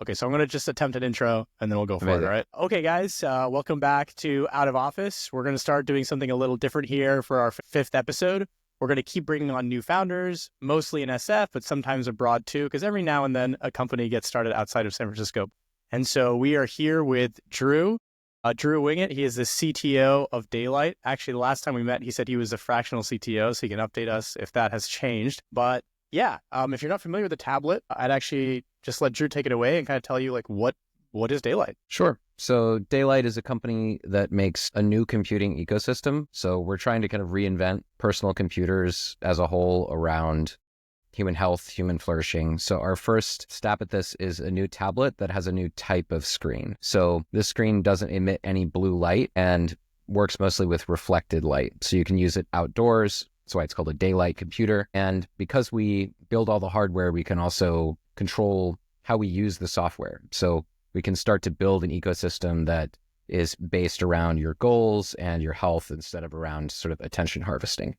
Okay, so I'm going to just attempt an intro and then we'll go forward, all right? Okay, guys, welcome back to Out of Office. We're going to start doing something a little different here for our fifth episode. We're going to keep bringing on new founders, mostly in SF, but sometimes abroad too, because every now and then a company gets started outside of San Francisco. And so we are here with Drew Winget. He is the CTO of Daylight. Actually, the last time we met, he said he was a fractional CTO, so he can update us if that has changed. But yeah, if you're not familiar with the tablet, I'd actually just let Drew take it away and kind of tell you like what is Daylight? Sure. So Daylight is a company that makes a new computing ecosystem. So we're trying to kind of reinvent personal computers as a whole around human health, human flourishing. So our first step at this is a new tablet that has a new type of screen. So this screen doesn't emit any blue light and works mostly with reflected light. So you can use it outdoors. That's why it's called a Daylight computer. And because we build all the hardware, we can also control how we use the software. So we can start to build an ecosystem that is based around your goals and your health instead of around sort of attention harvesting.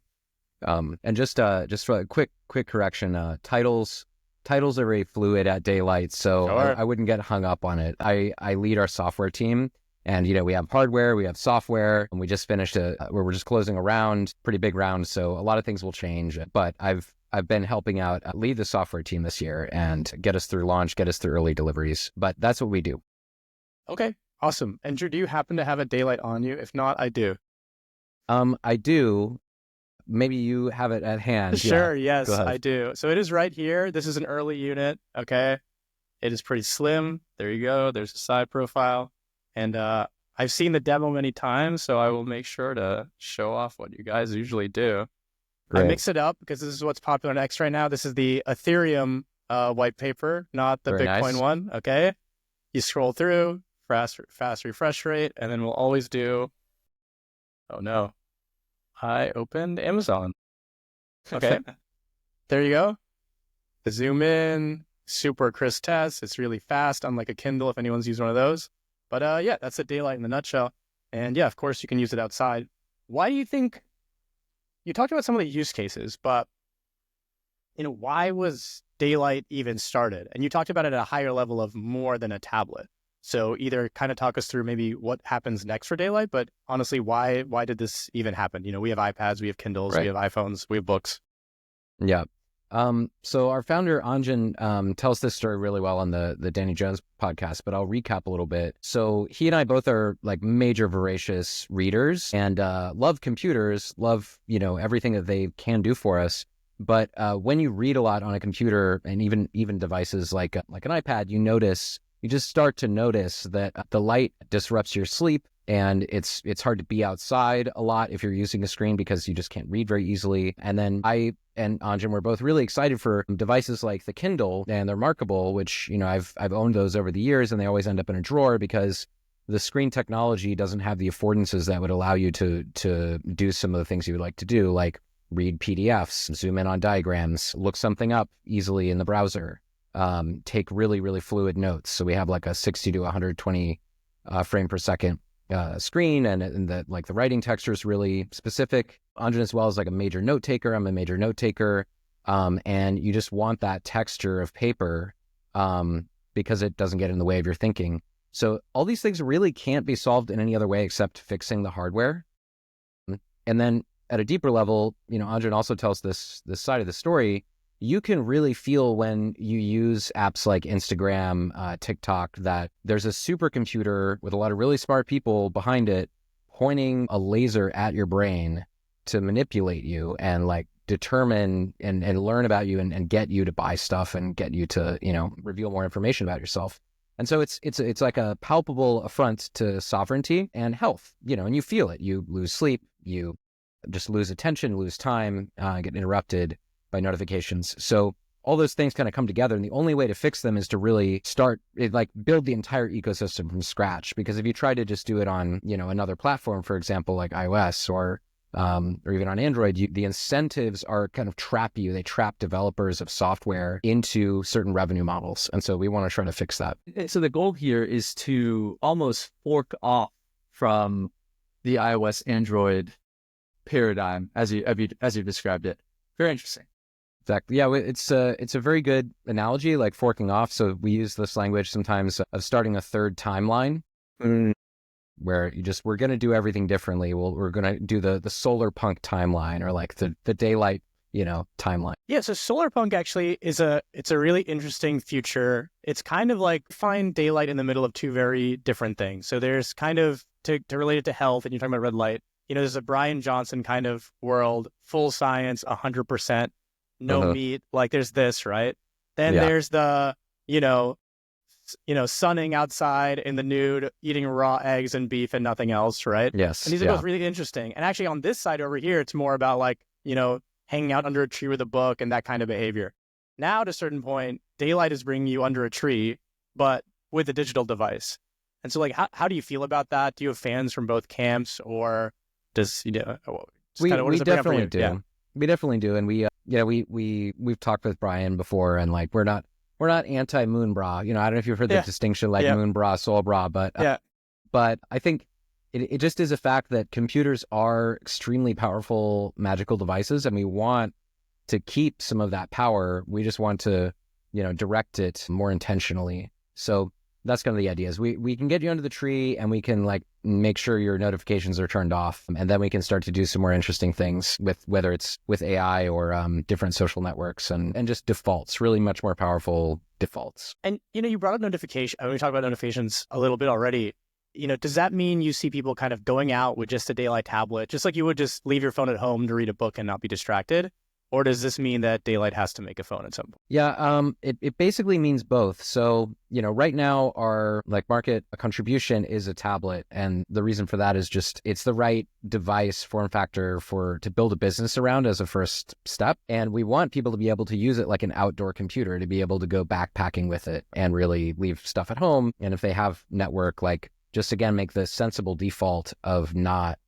And just for a quick correction, titles are very fluid at Daylight, so Sure. I wouldn't get hung up on it. I lead our software team, and we have hardware, we have software, and we just finished where we're just closing a round, pretty big round. So a lot of things will change, but I've been helping out lead the software team this year and get us through launch, get us through early deliveries. But that's what we do. Okay, awesome. And Drew, do you happen to have a Daylight on you? If not, I do. I do. Maybe you have it at hand. Sure, yes, I do. So it is right here. This is an early unit, okay? It is pretty slim. There you go. There's a side profile. And I've seen the demo many times, so I will make sure to show off what you guys usually do. Great. I mix it up because this is what's popular on X right now. This is the Ethereum white paper, not the Very Bitcoin nice. one, okay? You scroll through, fast refresh rate, and then we'll always do, oh no, I opened Amazon. Okay, there you go. The zoom in, super crisp test. It's really fast, unlike a Kindle if anyone's used one of those. But yeah, that's a Daylight in a nutshell. And yeah, of course, you can use it outside. Why do you think, you talked about some of the use cases, but why was Daylight even started? And you talked about it at a higher level of more than a tablet. So either kind of talk us through maybe what happens next for Daylight, but honestly, why did this even happen? We have iPads, we have Kindles, right. We have iPhones, we have books. Yeah. So our founder, Anjan, tells this story really well on the Danny Jones podcast, but I'll recap a little bit. So he and I both are like major voracious readers and love computers, love, everything that they can do for us. But when you read a lot on a computer and even devices like an iPad, you just start to notice that the light disrupts your sleep, and it's hard to be outside a lot if you're using a screen because you just can't read very easily. And then I and Anjan were both really excited for devices like the Kindle, and they're Markable, which I've owned those over the years, and they always end up in a drawer because the screen technology doesn't have the affordances that would allow you to do some of the things you would like to do, like read PDFs, zoom in on diagrams, look something up easily in the browser. Take really, really fluid notes. So we have like a 60 to 120 frame per second screen, and the writing texture is really specific. Anjan as well is like a major note taker. I'm a major note taker. And you just want that texture of paper because it doesn't get in the way of your thinking. So all these things really can't be solved in any other way except fixing the hardware. And then at a deeper level, Anjan also tells this side of the story. You can really feel when you use apps like Instagram, TikTok, that there's a supercomputer with a lot of really smart people behind it pointing a laser at your brain to manipulate you and determine and learn about you and get you to buy stuff and get you to, reveal more information about yourself. And so it's like a palpable affront to sovereignty and health, and you feel it. You lose sleep, you just lose attention, lose time, get interrupted by notifications. So all those things kind of come together, and the only way to fix them is to really build the entire ecosystem from scratch. Because if you try to just do it on, another platform, for example, like iOS or even on Android, the incentives are kind of trap you. They trap developers of software into certain revenue models. And so we want to try to fix that. So the goal here is to almost fork off from the iOS Android paradigm as you described it. Very interesting. Exactly. Yeah, it's a very good analogy, like forking off. So we use this language sometimes of starting a third timeline, where we're going to do everything differently. We're going to do the solar punk timeline, or like the daylight, timeline. Yeah, so solar punk actually it's a really interesting future. It's kind of like find daylight in the middle of two very different things. So there's kind of to relate it to health, and you're talking about red light. There's a Brian Johnson kind of world, full science, 100%, no meat. Like there's this, right? Then there's the sunning outside in the nude, eating raw eggs and beef and nothing else, right? Yes. And these are both really interesting. And actually on this side over here, it's more about like, hanging out under a tree with a book and that kind of behavior. Now, at a certain point, daylight is bringing you under a tree, but with a digital device. And so, like, how do you feel about that? Do you have fans from both camps, or does we definitely do. Yeah. We definitely do, and we've talked with Brian before, and like we're not anti moon bra. I don't know if you've heard the distinction, like moon bra, soul bra, but I think it just is a fact that computers are extremely powerful magical devices, and we want to keep some of that power. We just want to, direct it more intentionally. So that's kind of the idea, is we can get you under the tree, and we can like make sure your notifications are turned off, and then we can start to do some more interesting things with whether it's with AI or different social networks and just defaults, really much more powerful defaults. And you brought up notification. We talked about notifications a little bit already. Does that mean you see people kind of going out with just a daylight tablet, just like you would just leave your phone at home to read a book and not be distracted? Or does this mean that daylight has to make a phone at some point? Yeah, it basically means both. So, right now our market contribution is a tablet. And the reason for that is just it's the right device form factor to build a business around as a first step. And we want people to be able to use it like an outdoor computer, to be able to go backpacking with it and really leave stuff at home. And if they have network, just again, make the sensible default of not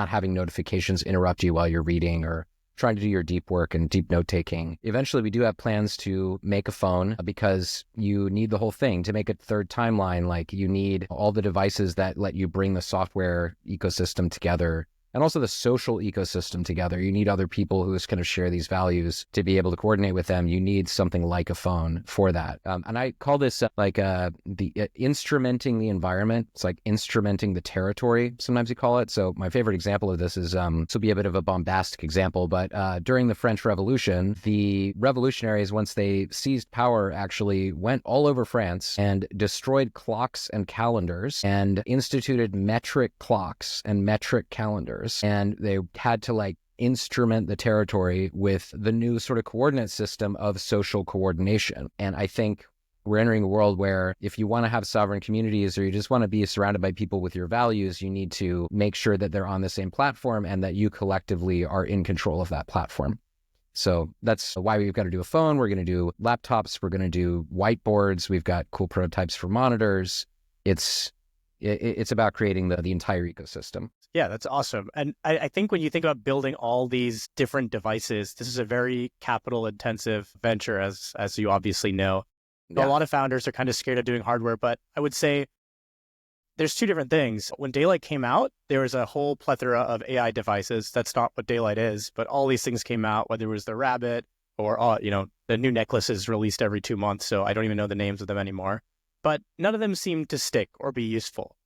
having notifications interrupt you while you're reading or trying to do your deep work and deep note taking. Eventually, we do have plans to make a phone, because you need the whole thing to make a third timeline. Like you need all the devices that let you bring the software ecosystem together, and also the social ecosystem together. You need other people who just kind of share these values to be able to coordinate with them. You need something like a phone for that. And I call this instrumenting the environment. It's like instrumenting the territory, sometimes you call it. So my favorite example of this is, this will be a bit of a bombastic example, but during the French Revolution, the revolutionaries, once they seized power, actually went all over France and destroyed clocks and calendars and instituted metric clocks and metric calendars. And they had to instrument the territory with the new sort of coordinate system of social coordination. And I think we're entering a world where if you want to have sovereign communities, or you just want to be surrounded by people with your values, you need to make sure that they're on the same platform and that you collectively are in control of that platform. So that's why we've got to do a phone. We're going to do laptops. We're going to do whiteboards. We've got cool prototypes for monitors. It's about creating the entire ecosystem. Yeah, that's awesome. And I think when you think about building all these different devices, this is a very capital intensive venture, as you obviously know. Yeah. A lot of founders are kind of scared of doing hardware, but I would say there's two different things. When Daylight came out, there was a whole plethora of AI devices. That's not what Daylight is, but all these things came out, whether it was the Rabbit or, the new necklace is released every 2 months. So I don't even know the names of them anymore. But none of them seem to stick or be useful.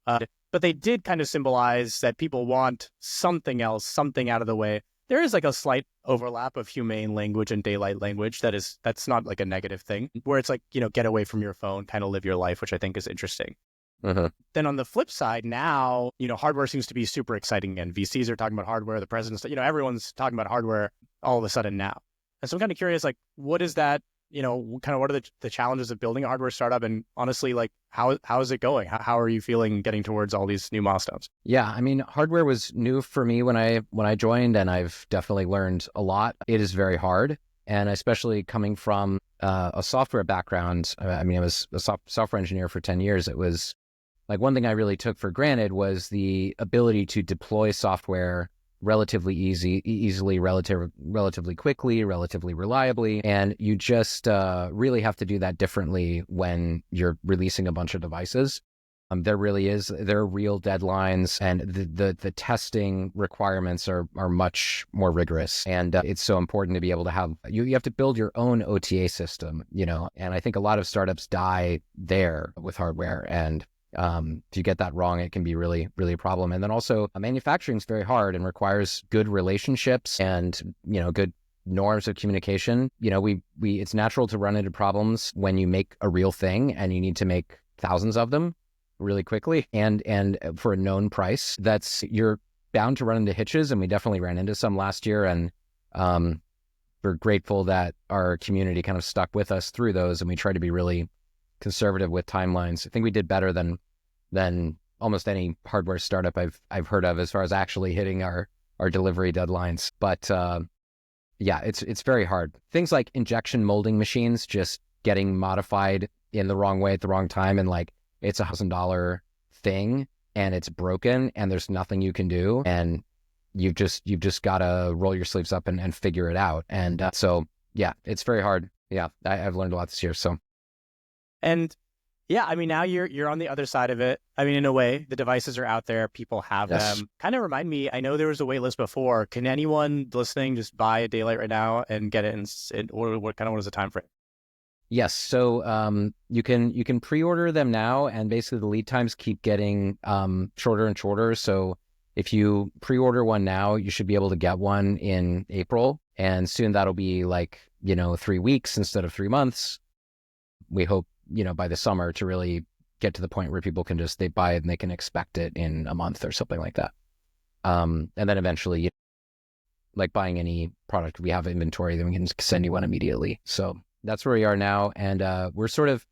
But they did kind of symbolize that people want something else, something out of the way. There is a slight overlap of humane language and daylight language. That's not a negative thing, where it's get away from your phone, kind of live your life, which I think is interesting. Uh-huh. Then on the flip side, now, hardware seems to be super exciting again. VCs are talking about hardware, the president's, everyone's talking about hardware all of a sudden now. And so I'm kind of curious, what is that? Kind of what are the challenges of building a hardware startup? And honestly, how is it going? How are you feeling getting towards all these new milestones? Yeah, I mean, hardware was new for me when I joined, and I've definitely learned a lot. It is very hard. And especially coming from a software background, I was a software engineer for 10 years. It was one thing I really took for granted was the ability to deploy software relatively easily, relatively quickly, relatively reliably. And you just really have to do that differently when you're releasing a bunch of devices. There are real deadlines, and the testing requirements are much more rigorous. And it's so important to be able to have, you have to build your own OTA system, and I think a lot of startups die there with hardware. And if you get that wrong, it can be really, really a problem. And then also manufacturing is very hard and requires good relationships and, good norms of communication. It's natural to run into problems when you make a real thing and you need to make thousands of them really quickly and for a known price. You're bound to run into hitches, and we definitely ran into some last year. And we're grateful that our community kind of stuck with us through those, and we tried to be really conservative with timelines. I think we did better than almost any hardware startup I've heard of as far as actually hitting our delivery deadlines. But yeah, it's very hard. Things like injection molding machines just getting modified in the wrong way at the wrong time, and like it's $1,000 thing and it's broken and there's nothing you can do, and you've just got to roll your sleeves up and figure it out. And so yeah, it's very hard. Yeah, I've learned a lot this year. So. And yeah, I mean, now you're on the other side of it. I mean, in a way, the devices are out there, people have them. Kind of remind me, I know there was a wait list before. Can anyone listening just buy a Daylight right now and get it what is the time frame? Yes. So you can pre-order them now, and basically the lead times keep getting shorter and shorter. So if you pre-order one now, you should be able to get one in April, and soon that'll be 3 weeks instead of 3 months. We hope, by the summer to really get to the point where people can they buy it and they can expect it in a month or something like that. And then eventually, like buying any product, we have inventory, then we can send you one immediately. So that's where we are now. And we're sort of,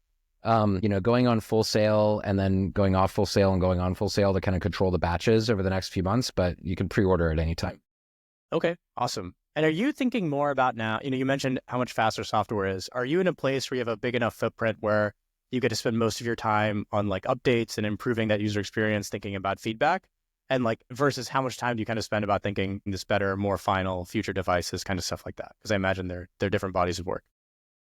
going on full sale and then going off full sale and going on full sale to kind of control the batches over the next few months, but you can pre-order at any time. Okay, awesome. And are you thinking more about now, you mentioned how much faster software is. Are you in a place where you have a big enough footprint where you get to spend most of your time on like updates and improving that user experience, thinking about feedback? And versus how much time do you kind of spend about thinking this better, more final future devices, kind of stuff like that? Because I imagine they're different bodies of work.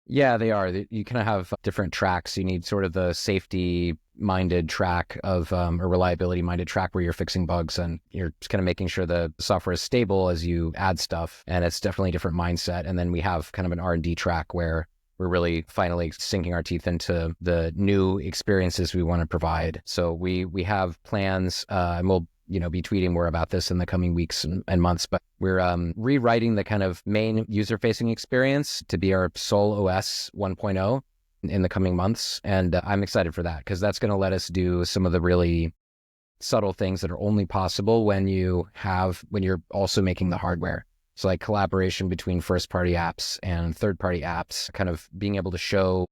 Yeah, they are. You kind of have different tracks. You need sort of the safety-minded track of a reliability-minded track where you're fixing bugs and you're just kind of making sure the software is stable as you add stuff. And it's definitely a different mindset. And then we have kind of an R&D track where we're really finally sinking our teeth into the new experiences we want to provide. So we have plans, and we'll be tweeting more about this in the coming weeks and months, but we're rewriting the kind of main user-facing experience to be our sole OS 1.0 in the coming months. And I'm excited for that because that's going to let us do some of the really subtle things that are only possible when you're also making the hardware. So like collaboration between first-party apps and third-party apps, kind of being able to show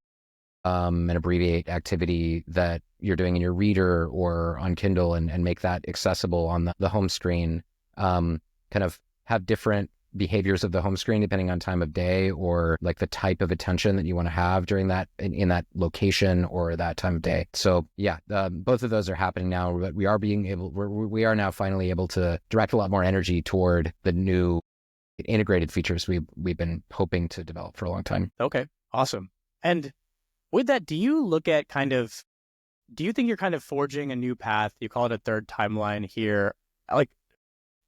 and abbreviate activity that you're doing in your reader or on Kindle and make that accessible on the home screen, kind of have different behaviors of the home screen depending on time of day or like the type of attention that you want to have during that in that location or that time of day. So yeah, both of those are happening now, but we are now finally able to direct a lot more energy toward the new integrated features we've been hoping to develop for a long time. Okay, awesome. And with that, do you think you're kind of forging a new path? You call it a third timeline here.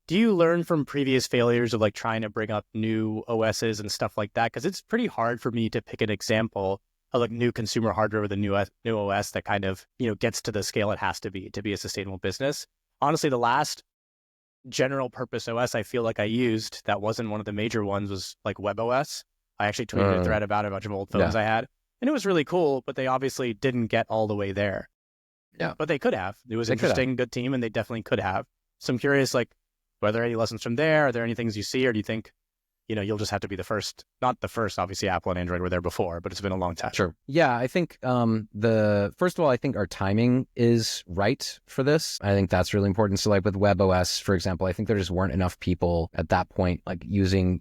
Do you learn from previous failures of trying to bring up new OSs and stuff like that? Because it's pretty hard for me to pick an example of new consumer hardware with a new OS that kind of, gets to the scale it has to be a sustainable business. Honestly, the last general purpose OS I feel like I used that wasn't one of the major ones was WebOS. I actually tweeted a thread about a bunch of old phones I had. And it was really cool, but they obviously didn't get all the way there. Yeah. But they could have. It was interesting, good team, and they definitely could have. So I'm curious, were there any lessons from there? Are there any things you see, or do you think, you'll just have to be the first? Not the first, obviously, Apple and Android were there before, but it's been a long time. Sure. Yeah, I think first of all, I think our timing is right for this. I think that's really important. So with WebOS, for example, I think there just weren't enough people at that point, using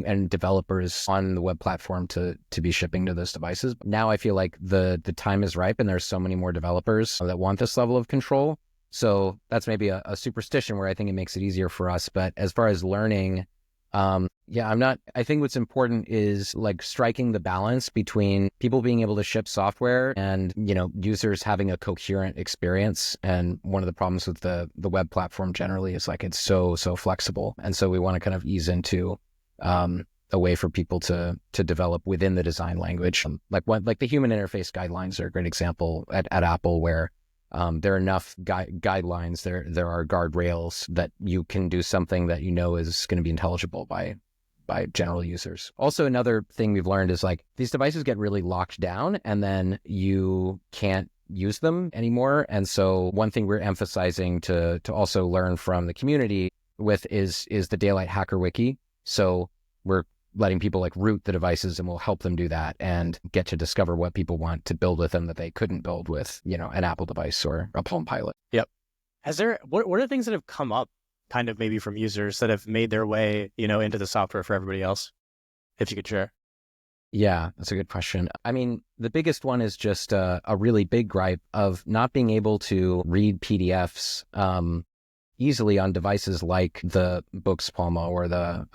and developers on the web platform to be shipping to those devices. Now I feel like the time is ripe and there's so many more developers that want this level of control. So that's maybe a superstition where I think it makes it easier for us. But as far as learning, I think what's important is like striking the balance between people being able to ship software and, users having a coherent experience. And one of the problems with the web platform generally is like it's so flexible. And so we want to kind of ease into a way for people to develop within the design language. Like the human interface guidelines are a great example at Apple, where there are enough guidelines, there are guardrails that you can do something that is going to be intelligible by general users. Also, another thing we've learned is like these devices get really locked down and then you can't use them anymore. And so one thing we're emphasizing to also learn from the community with is the Daylight Hacker Wiki. So we're letting people like root the devices, and we'll help them do that and get to discover what people want to build with them that they couldn't build with, an Apple device or a Palm Pilot. Yep. What are things that have come up kind of maybe from users that have made their way, into the software for everybody else? If you could share. Yeah, that's a good question. I mean, the biggest one is just a really big gripe of not being able to read PDFs easily on devices like the Books Palma or the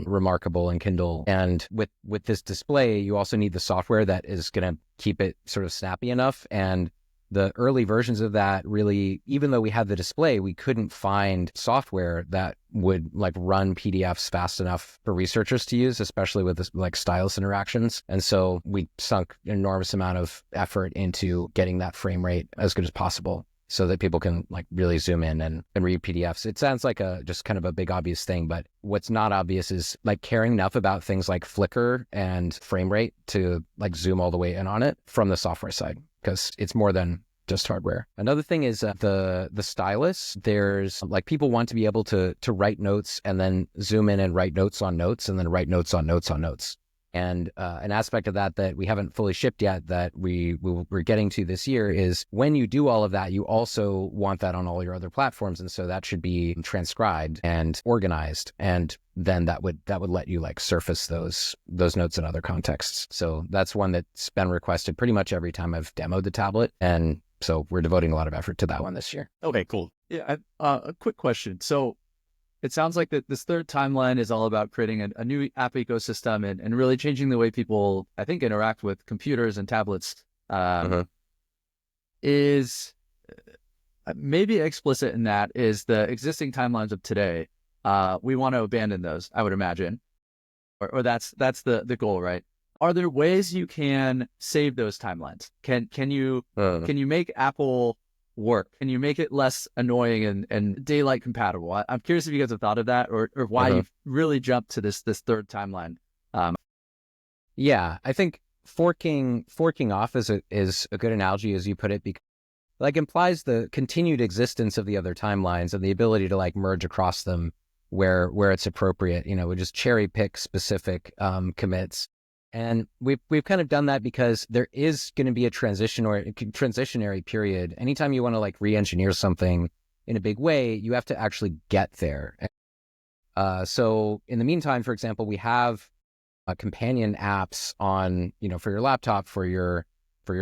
Remarkable and Kindle. And with this display, you also need the software that is going to keep it sort of snappy enough. And the early versions of that really, even though we had the display, we couldn't find software that would like run PDFs fast enough for researchers to use, especially with this, like stylus interactions. And so we sunk an enormous amount of effort into getting that frame rate as good as possible, so that people can like really zoom in and read PDFs. It sounds like just kind of a big obvious thing, but what's not obvious is like caring enough about things like flicker and frame rate to like zoom all the way in on it from the software side, because it's more than just hardware. Another thing is the stylus. There's like people want to be able to write notes and then zoom in and write notes on notes and then write notes on notes on notes. And an aspect of that we haven't fully shipped yet that we're getting to this year is when you do all of that, you also want that on all your other platforms. And so that should be transcribed and organized. And then that would let you like surface those notes in other contexts. So that's one that's been requested pretty much every time I've demoed the tablet. And so we're devoting a lot of effort to that one this year. Okay, cool. Yeah. A quick question. So it sounds like that this third timeline is all about creating a new app ecosystem and really changing the way people, I think, interact with computers and tablets. Is maybe explicit in that is the existing timelines of today. We want to abandon those, I would imagine, or that's the goal, right? Are there ways you can save those timelines? Can you make Apple work? Can you make it less annoying and daylight compatible? I'm curious if you guys have thought of that, or why you've really jumped to this third timeline. Yeah, I think forking off is a good analogy, as you put it, because like implies the continued existence of the other timelines and the ability to like merge across them where it's appropriate. We just cherry pick specific commits. And we've kind of done that because there is going to be a transitionary period. Anytime you want to like re-engineer something in a big way, you have to actually get there. So in the meantime, for example, we have companion apps on, for your laptop, for your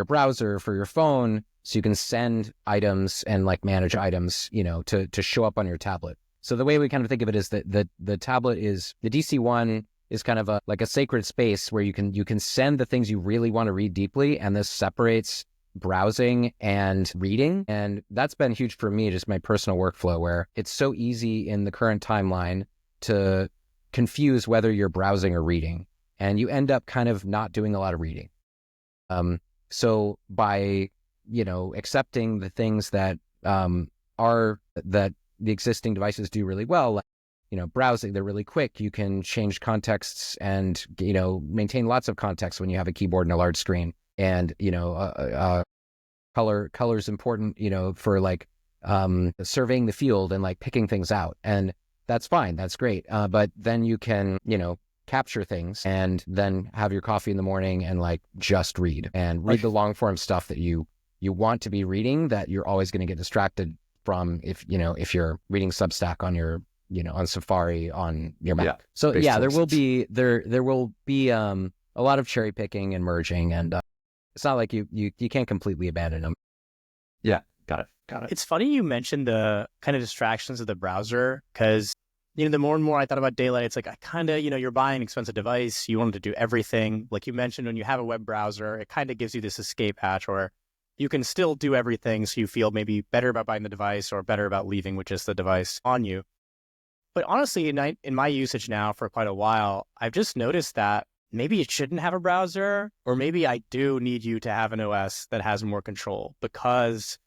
browser, for your phone, so you can send items and like manage items, to show up on your tablet. So the way we kind of think of it is that the tablet is the DC-1 is kind of like a sacred space where you can send the things you really want to read deeply, and this separates browsing and reading. And that's been huge for me, just my personal workflow, where it's so easy in the current timeline to confuse whether you're browsing or reading, and you end up kind of not doing a lot of reading. So by accepting the things that that the existing devices do really well, like, browsing, they're really quick. You can change contexts and, maintain lots of context when you have a keyboard and a large screen. And, color is important, for like surveying the field and like picking things out. And that's fine. That's great. But then you can, capture things and then have your coffee in the morning and like just read the long form stuff that you want to be reading, that you're always going to get distracted from if you're reading Substack on your on Safari on your Mac. Yeah, so yeah, there will be a lot of cherry picking and merging, and it's not like you can't completely abandon them. Yeah, got it. It's funny you mentioned the kind of distractions of the browser, because the more and more I thought about daylight, it's like I kind of, you're buying an expensive device. You want to do everything. Like you mentioned, when you have a web browser, it kind of gives you this escape hatch where you can still do everything. So you feel maybe better about buying the device or better about leaving with just the device on you. But honestly, in my usage now for quite a while, I've just noticed that maybe it shouldn't have a browser, or maybe I do need you to have an OS that has more control, because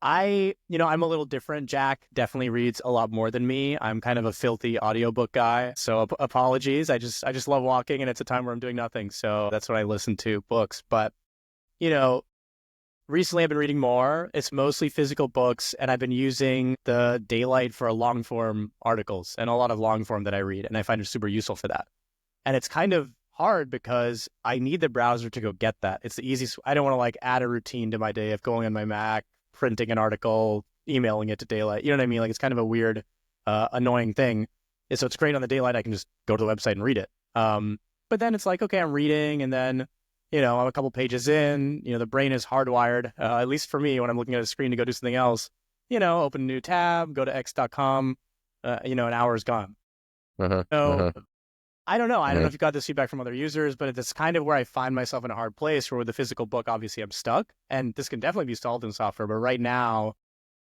I'm a little different. Jack definitely reads a lot more than me. I'm kind of a filthy audiobook guy. So apologies. I just love walking, and it's a time where I'm doing nothing. So that's what I listen to, books. But, recently I've been reading more. It's mostly physical books, and I've been using the daylight for long form articles and a lot of long form that I read. And I find it super useful for that. And it's kind of hard because I need the browser to go get that. It's the easiest. I don't want to like add a routine to my day of going on my Mac, printing an article, emailing it to daylight. You know what I mean? Like it's kind of a weird, annoying thing. And so it's great on the daylight. I can just go to the website and read it. But then it's like, okay, I'm reading, and then, I'm a couple pages in, the brain is hardwired, at least for me, when I'm looking at a screen to go do something else, open a new tab, go to x.com, an hour is gone. So I don't know. I don't know if you got this feedback from other users, but it's kind of where I find myself in a hard place, where with the physical book, obviously I'm stuck, and this can definitely be solved in software. But right now,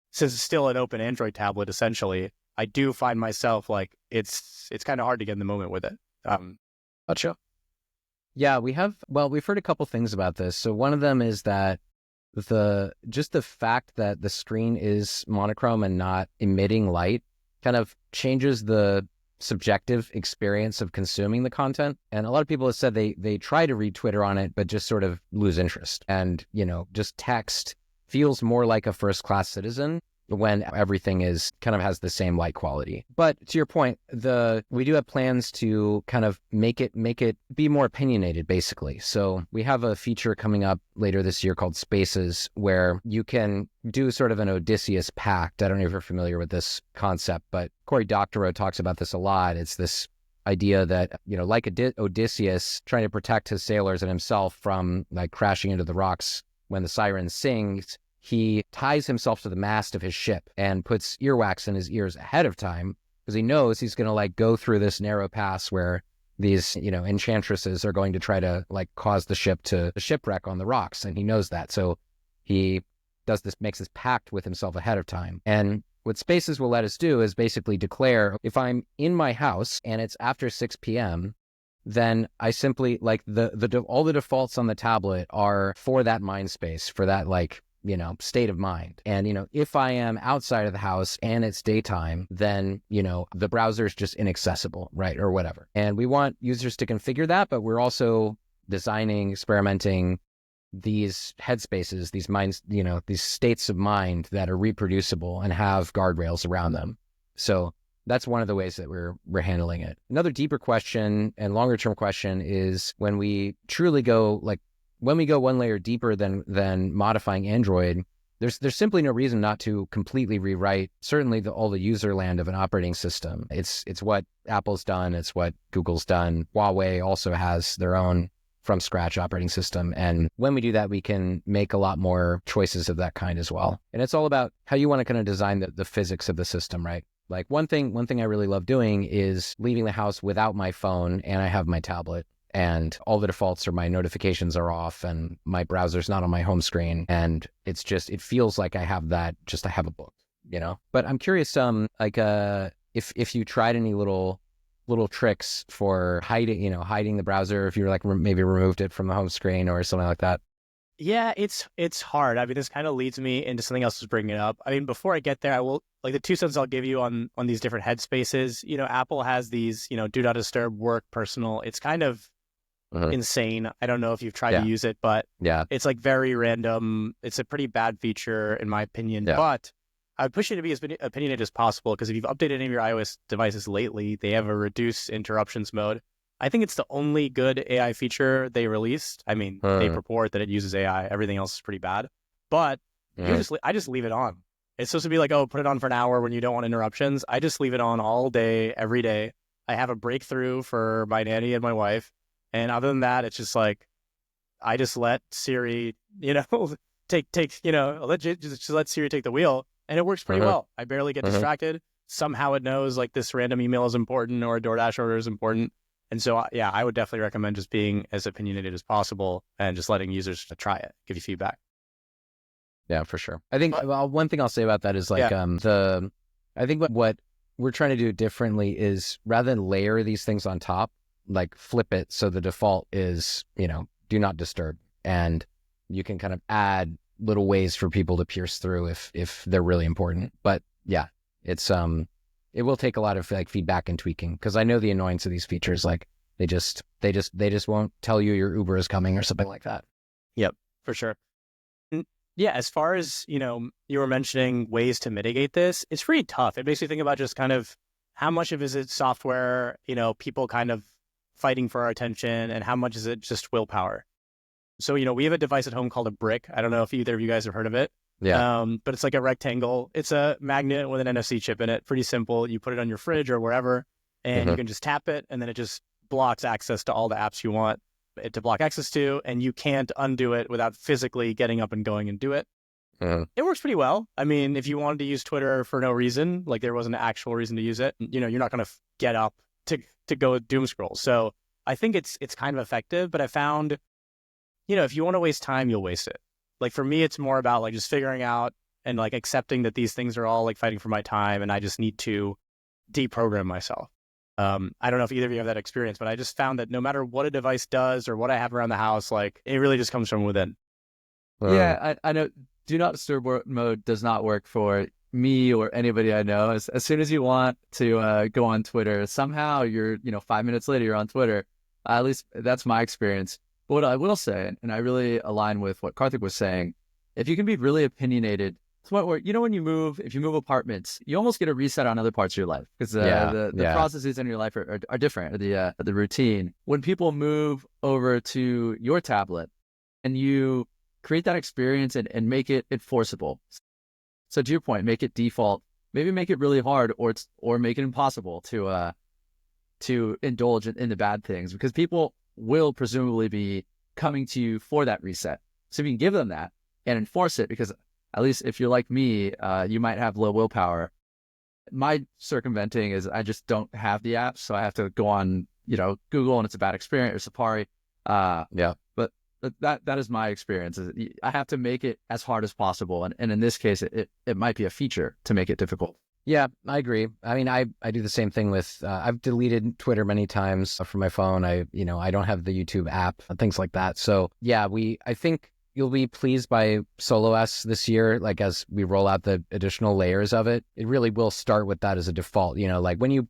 since it's still an open Android tablet, essentially, I do find myself like it's kind of hard to get in the moment with it. Gotcha. Yeah, we've heard a couple things about this. So one of them is that the fact that the screen is monochrome and not emitting light kind of changes the subjective experience of consuming the content. And a lot of people have said they try to read Twitter on it, but just sort of lose interest. And, just text feels more like a first-class citizen when everything is kind of has the same light quality. But to your point, we do have plans to kind of make it be more opinionated, basically. So we have a feature coming up later this year called Spaces, where you can do sort of an Odysseus pact. I don't know if you're familiar with this concept, but Cory Doctorow talks about this a lot. It's this idea that, like Odysseus trying to protect his sailors and himself from like crashing into the rocks when the siren sings, he ties himself to the mast of his ship and puts earwax in his ears ahead of time because he knows he's going to like go through this narrow pass where these, enchantresses are going to try to like cause the ship to shipwreck on the rocks. And he knows that. So he makes this pact with himself ahead of time. And what Spaces will let us do is basically declare if I'm in my house and it's after 6 p.m., then I simply like all the defaults on the tablet are for that mind space, for that like, state of mind. And, if I am outside of the house and it's daytime, then, the browser is just inaccessible, right? Or whatever. And we want users to configure that, but we're also experimenting these headspaces, these minds, these states of mind that are reproducible and have guardrails around them. So that's one of the ways that we're handling it. Another deeper question and longer term question is when we truly go when we go one layer deeper than modifying Android, there's simply no reason not to completely rewrite certainly all the user land of an operating system. It's what Apple's done. It's what Google's done. Huawei also has their own from scratch operating system. And when we do that, we can make a lot more choices of that kind as well. And it's all about how you want to kind of design the physics of the system, right? Like one thing I really love doing is leaving the house without my phone, and I have my tablet. And all the defaults or my notifications are off and my browser's not on my home screen. And it feels like I have a book, But I'm curious, if you tried any little tricks for hiding the browser, if you maybe removed it from the home screen or something like that. Yeah, it's hard. I mean, this kind of leads me into something else I was bringing up. I mean, before I get there, I will the 2 cents I'll give you on these different headspaces. Apple has these, do not disturb, work, personal. It's kind of insane. I don't know if you've tried to use it, but it's like very random. It's a pretty bad feature in my opinion, but I would push you to be as opinionated as possible, because if you've updated any of your iOS devices lately, they have a reduce interruptions mode. I think it's the only good AI feature they released. I mean, they purport that it uses AI. Everything else is pretty bad, but I just leave it on. It's supposed to be like, oh, put it on for an hour when you don't want interruptions. I just leave it on all day, every day. I have a breakthrough for my nanny and my wife. And other than that, it's just like, I just let Siri, just let Siri take the wheel, and it works pretty well. I barely get distracted. somehow it knows like this random email is important or a DoorDash order is important. And so, yeah, I would definitely recommend just being as opinionated as possible and just letting users try it, give you feedback. Yeah, for sure. I think one thing I'll say about that is like I think what we're trying to do differently is rather than layer these things on top, like flip it so the default is, do not disturb, and you can kind of add little ways for people to pierce through if they're really important. But yeah, it's it will take a lot of like feedback and tweaking, because I know the annoyance of these features. Like they just won't tell you your Uber is coming or something like that. Yep, for sure. Yeah, as far as, you were mentioning ways to mitigate this, it's pretty tough. It makes me think about just kind of how much of it software, people kind of fighting for our attention, and how much is it just willpower. So, we have a device at home called a brick. I don't know if either of you guys have heard of it. Yeah. But it's like a rectangle. It's a magnet with an NFC chip in it. Pretty simple. You put it on your fridge or wherever, and you can just tap it, and then it just blocks access to all the apps you want it to block access to, and you can't undo it without physically getting up and going and do it. It works pretty well. I mean, if you wanted to use Twitter for no reason, like there wasn't an actual reason to use it, you're not going to get up to go doom scroll. So I think it's kind of effective, but I found, if you want to waste time, you'll waste it. Like for me, it's more about like just figuring out and like accepting that these things are all like fighting for my time, and I just need to deprogram myself. I don't know if either of you have that experience, but I just found that no matter what a device does or what I have around the house, like it really just comes from within. Yeah, I know do not disturb mode does not work for me or anybody I know. As soon as you want to go on Twitter, somehow you're, 5 minutes later, you're on Twitter. At least that's my experience. But what I will say, and I really align with what Karthik was saying, if you can be really opinionated, it's what where when if you move apartments, you almost get a reset on other parts of your life, because the processes in your life are different, or the routine. When people move over to your tablet and you create that experience and make it enforceable. So to your point, make it default, maybe make it really hard or make it impossible to indulge in the bad things, because people will presumably be coming to you for that reset. So if you can give them that and enforce it, because at least if you're like me, you might have low willpower. My circumventing is I just don't have the app, so I have to go on, Google, and it's a bad experience, or Safari. But that is my experience. I have to make it as hard as possible, and in this case, it might be a feature to make it difficult. Yeah, I agree. I mean, I do the same thing with, I've deleted Twitter many times from my phone. I don't have the YouTube app and things like that. So yeah, I think you'll be pleased by SoloS this year. Like as we roll out the additional layers of it, it really will start with that as a default. Like when you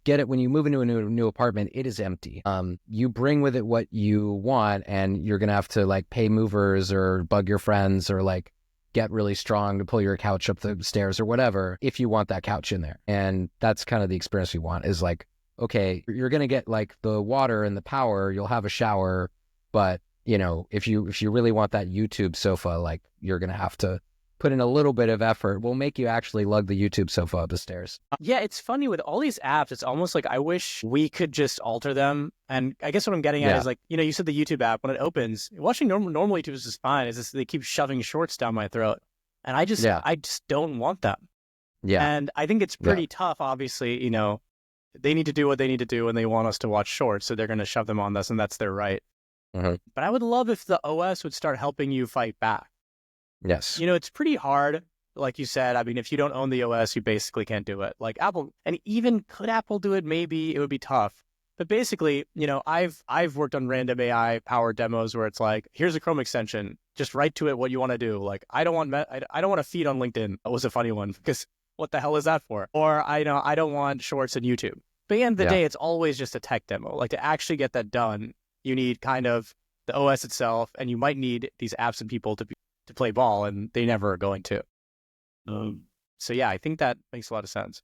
move into a new apartment, it is empty. You bring with it what you want, and you're going to have to like pay movers or bug your friends or like get really strong to pull your couch up the stairs or whatever, if you want that couch in there. And that's kind of the experience we want, is like, okay, you're going to get like the water and the power, you'll have a shower, but if you really want that YouTube sofa, like you're going to have to put in a little bit of effort. We'll make you actually lug the YouTube sofa up the stairs. Yeah, it's funny with all these apps, it's almost like I wish we could just alter them. And I guess what I'm getting at is like, you said the YouTube app, when it opens, watching normal YouTube is just fine. It's just they keep shoving shorts down my throat. And I just don't want them. Yeah. And I think it's pretty tough, obviously, they need to do what they need to do, and they want us to watch shorts, so they're going to shove them on us, and that's their right. But I would love if the OS would start helping you fight back. Yes. It's pretty hard. Like you said, I mean, if you don't own the OS, you basically can't do it. Like Apple, and even could Apple do it? Maybe it would be tough. But basically, I've worked on random AI powered demos where it's like, here's a Chrome extension, just write to it what you want to do. Like, I don't want a feed on LinkedIn. That was a funny one, because what the hell is that for? Or I don't want shorts on YouTube. But at the end of the day, it's always just a tech demo. Like to actually get that done, you need kind of the OS itself, and you might need these apps and people to play ball, and they never are going to. So yeah, I think that makes a lot of sense.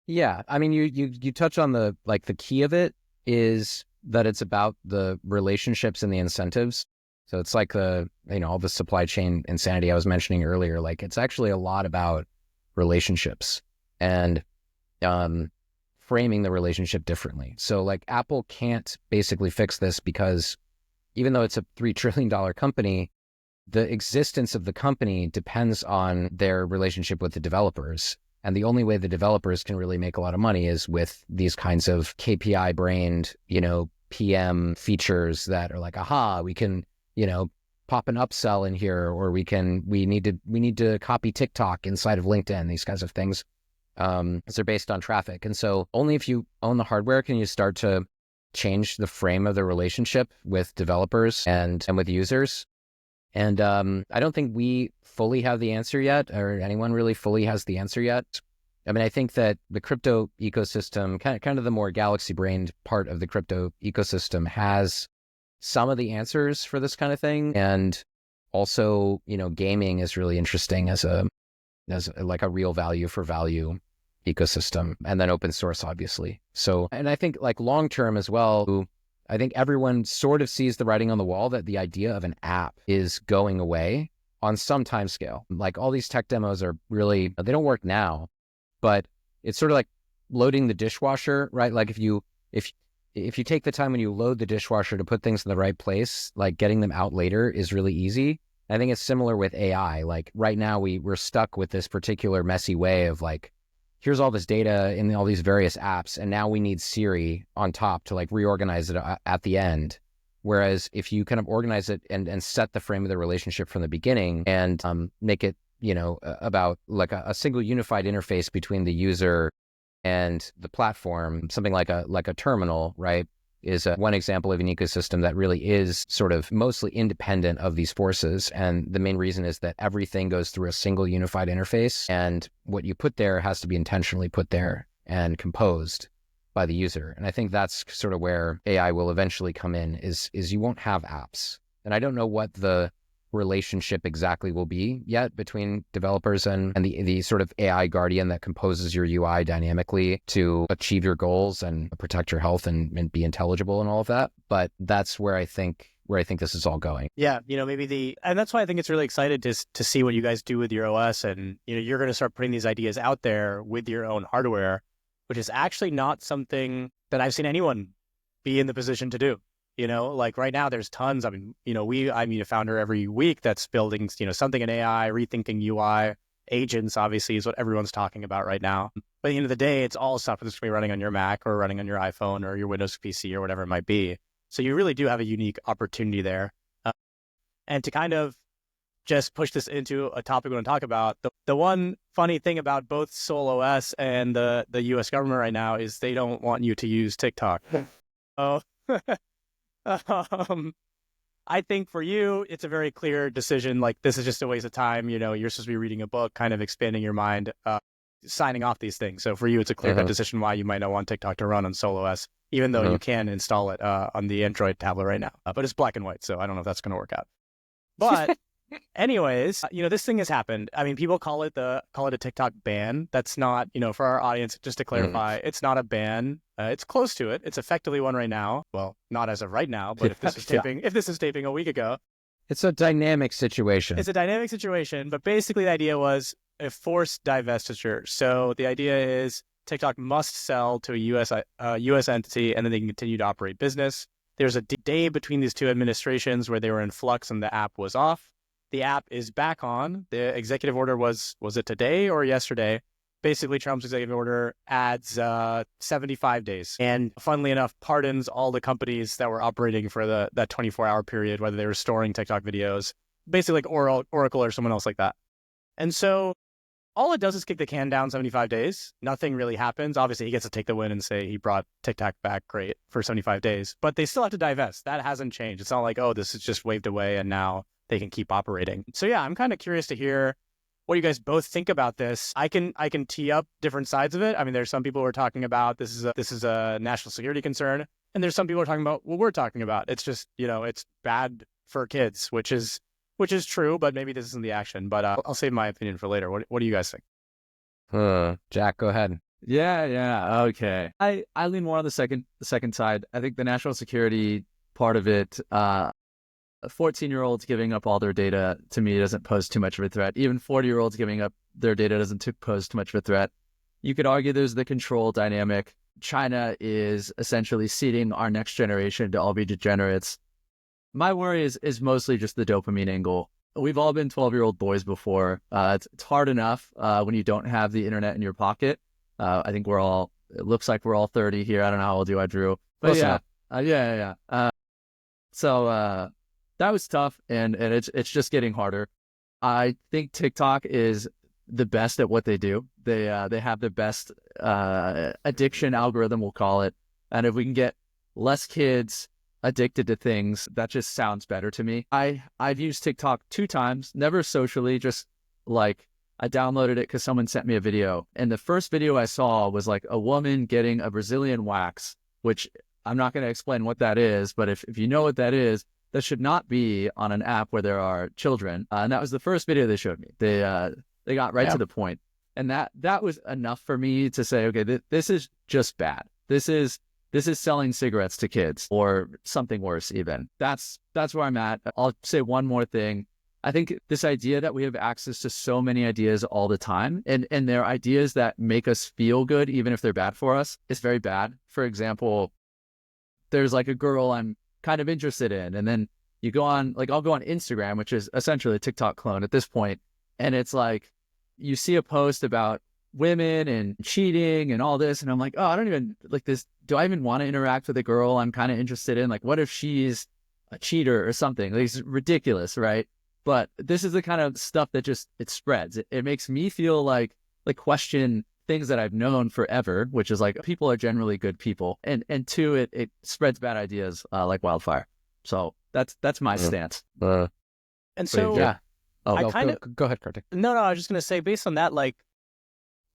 Yeah, I mean, you touch on the key of it is that it's about the relationships and the incentives. So it's like all the supply chain insanity I was mentioning earlier. Like it's actually a lot about relationships and framing the relationship differently. So like Apple can't basically fix this, because even though it's a $3 trillion company, the existence of the company depends on their relationship with the developers. And the only way the developers can really make a lot of money is with these kinds of KPI brained, PM features that are like, aha, we can, pop an upsell in here, or we need to copy TikTok inside of LinkedIn, these kinds of things. They're based on traffic. And so only if you own the hardware can you start to change the frame of the relationship with developers and with users. And I don't think we fully have the answer yet, or anyone really fully has the answer yet. I mean, I think that the crypto ecosystem, kind of the more galaxy-brained part of the crypto ecosystem, has some of the answers for this kind of thing. And also, gaming is really interesting as like a real value for value ecosystem, and then open source, obviously. So, and I think like long-term as well, I think everyone sort of sees the writing on the wall that the idea of an app is going away on some time scale. Like all these tech demos are really, they don't work now, but it's sort of like loading the dishwasher, right? Like if you take the time when you load the dishwasher to put things in the right place, like getting them out later is really easy. I think it's similar with AI. Like right now we're stuck with this particular messy way of like, here's all this data in all these various apps, and now we need Siri on top to like reorganize it at the end. Whereas if you kind of organize it and set the frame of the relationship from the beginning and make it, about like a single unified interface between the user and the platform, something like a terminal, right, is one example of an ecosystem that really is sort of mostly independent of these forces. And the main reason is that everything goes through a single unified interface, and what you put there has to be intentionally put there and composed by the user. And I think that's sort of where AI will eventually come in, is you won't have apps. And I don't know what the relationship exactly will be yet between developers and the sort of AI guardian that composes your UI dynamically to achieve your goals and protect your health and be intelligible and all of that. But that's where I think this is all going. Yeah, and that's why I think it's really excited to see what you guys do with your OS, and you're going to start putting these ideas out there with your own hardware, which is actually not something that I've seen anyone be in the position to do. Like right now there's tons. I meet a founder every week that's building, something in AI, rethinking UI. Agents obviously is what everyone's talking about right now. But at the end of the day, it's all stuff that's going to be running on your Mac or running on your iPhone or your Windows PC or whatever it might be. So you really do have a unique opportunity there. And to kind of just push this into a topic we want to talk about, the one funny thing about both Sol OS and the US government right now is they don't want you to use TikTok. Oh. I think for you, it's a very clear decision. Like, this is just a waste of time. You're supposed to be reading a book, kind of expanding your mind, signing off these things. So for you, it's a clear-cut decision why you might not want TikTok to run on Sol OS, even though you can install it on the Android tablet right now. But it's black and white, so I don't know if that's going to work out. But anyways, this thing has happened. I mean, people call it a TikTok ban. That's not, for our audience, just to clarify, it's not a ban. It's close to it. It's effectively one right now. Well, not as of right now, but if this is taping a week ago. It's a dynamic situation. It's a dynamic situation, but basically the idea was a forced divestiture. So the idea is TikTok must sell to a US entity, and then they can continue to operate business. There's a day between these two administrations where they were in flux and the app was off. The app is back on. The executive order was it today or yesterday? Basically, Trump's executive order adds 75 days. And funnily enough, pardons all the companies that were operating for that 24-hour period, whether they were storing TikTok videos, basically like Oracle or someone else like that. And so all it does is kick the can down 75 days. Nothing really happens. Obviously, he gets to take the win and say he brought TikTok back great for 75 days. But they still have to divest. That hasn't changed. It's not like, oh, this is just waved away and now they can keep operating. So yeah, I'm kind of curious to hear what you guys both think about this. I can tee up different sides of it. I mean, there's some people who are talking about this is a national security concern, and there's some people who are talking about what we're talking about. It's just, it's bad for kids, which is true, but maybe this isn't the action. But I'll save my opinion for later. What do you guys think? Jack, go ahead. Yeah. Okay. I lean more on the second side. I think the national security part of it, 14-year-olds giving up all their data, to me, doesn't pose too much of a threat. Even 40-year-olds giving up their data doesn't pose too much of a threat. You could argue there's the control dynamic. China is essentially seeding our next generation to all be degenerates. My worry is mostly just the dopamine angle. we've all been 12-year-old boys before. It's hard enough when you don't have the internet in your pocket. I think it looks like we're all 30 here. I don't know how old you are, Drew. But Close yeah, enough. So that was tough, and it's just getting harder. I think TikTok is the best at what they do. They have the best addiction algorithm, we'll call it. And if we can get less kids addicted to things, that just sounds better to me. I've used TikTok 2 times, never socially, just like I downloaded it because someone sent me a video. And the first video I saw was like a woman getting a Brazilian wax, which I'm not going to explain what that is, but if you know what that is, that should not be on an app where there are children. And that was the first video they showed me. They got right to the point. And that was enough for me to say, okay, this is just bad. This is selling cigarettes to kids or something worse even. That's where I'm at. I'll say one more thing. I think this idea that we have access to so many ideas all the time and they're ideas that make us feel good, even if they're bad for us, is very bad. For example, there's like a girl I'm kind of interested in. And then you go on, like I'll go on Instagram, which is essentially a TikTok clone at this point. And it's like, you see a post about women and cheating and all this. And I'm like, oh, I don't even like this. Do I even want to interact with a girl I'm kind of interested in? Like, what if she's a cheater or something? Like, it's ridiculous, right? But this is the kind of stuff that just, it spreads. It makes me feel like question things that I've known forever, which is like people are generally good people. And 2, it spreads bad ideas like wildfire. So that's my stance. And so yeah. I kind of go ahead, Kartik. No, I was just going to say, based on that, like,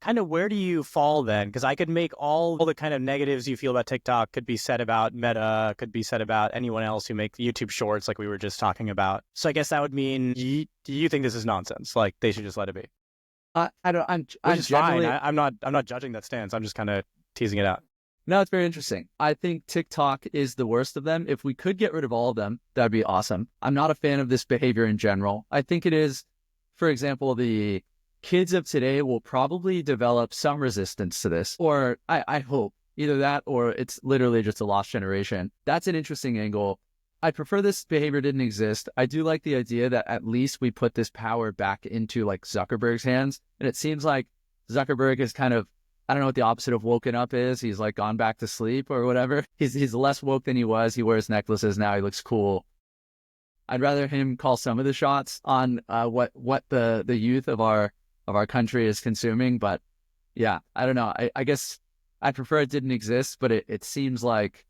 kind of where do you fall then? Because I could make all the kind of negatives you feel about TikTok could be said about Meta, could be said about anyone else who make YouTube shorts like we were just talking about. So I guess that would mean you think this is nonsense. Like they should just let it be. I'm fine. I'm not judging that stance. I'm just kind of teasing it out. No, it's very interesting. I think TikTok is the worst of them. If we could get rid of all of them, that'd be awesome. I'm not a fan of this behavior in general. I think it is, for example, the kids of today will probably develop some resistance to this, or I hope either that or it's literally just a lost generation. That's an interesting angle. I prefer this behavior didn't exist. I do like the idea that at least we put this power back into like Zuckerberg's hands. And it seems like Zuckerberg is kind of, I don't know what the opposite of woken up is. He's like gone back to sleep or whatever. He's less woke than he was. He wears necklaces now. He looks cool. I'd rather him call some of the shots on what the youth of our country is consuming. But yeah, I don't know. I guess I prefer it didn't exist, but it seems like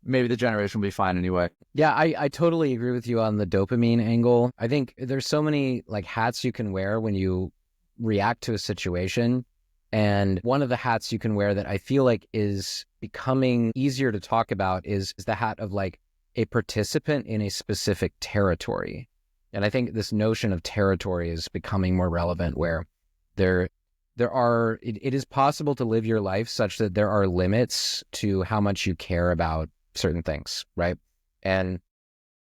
maybe the generation will be fine anyway. Yeah, I totally agree with you on the dopamine angle. I think there's so many like hats you can wear when you react to a situation. And one of the hats you can wear that I feel like is becoming easier to talk about is the hat of like a participant in a specific territory. And I think this notion of territory is becoming more relevant where it is possible to live your life such that there are limits to how much you care about certain things, right? And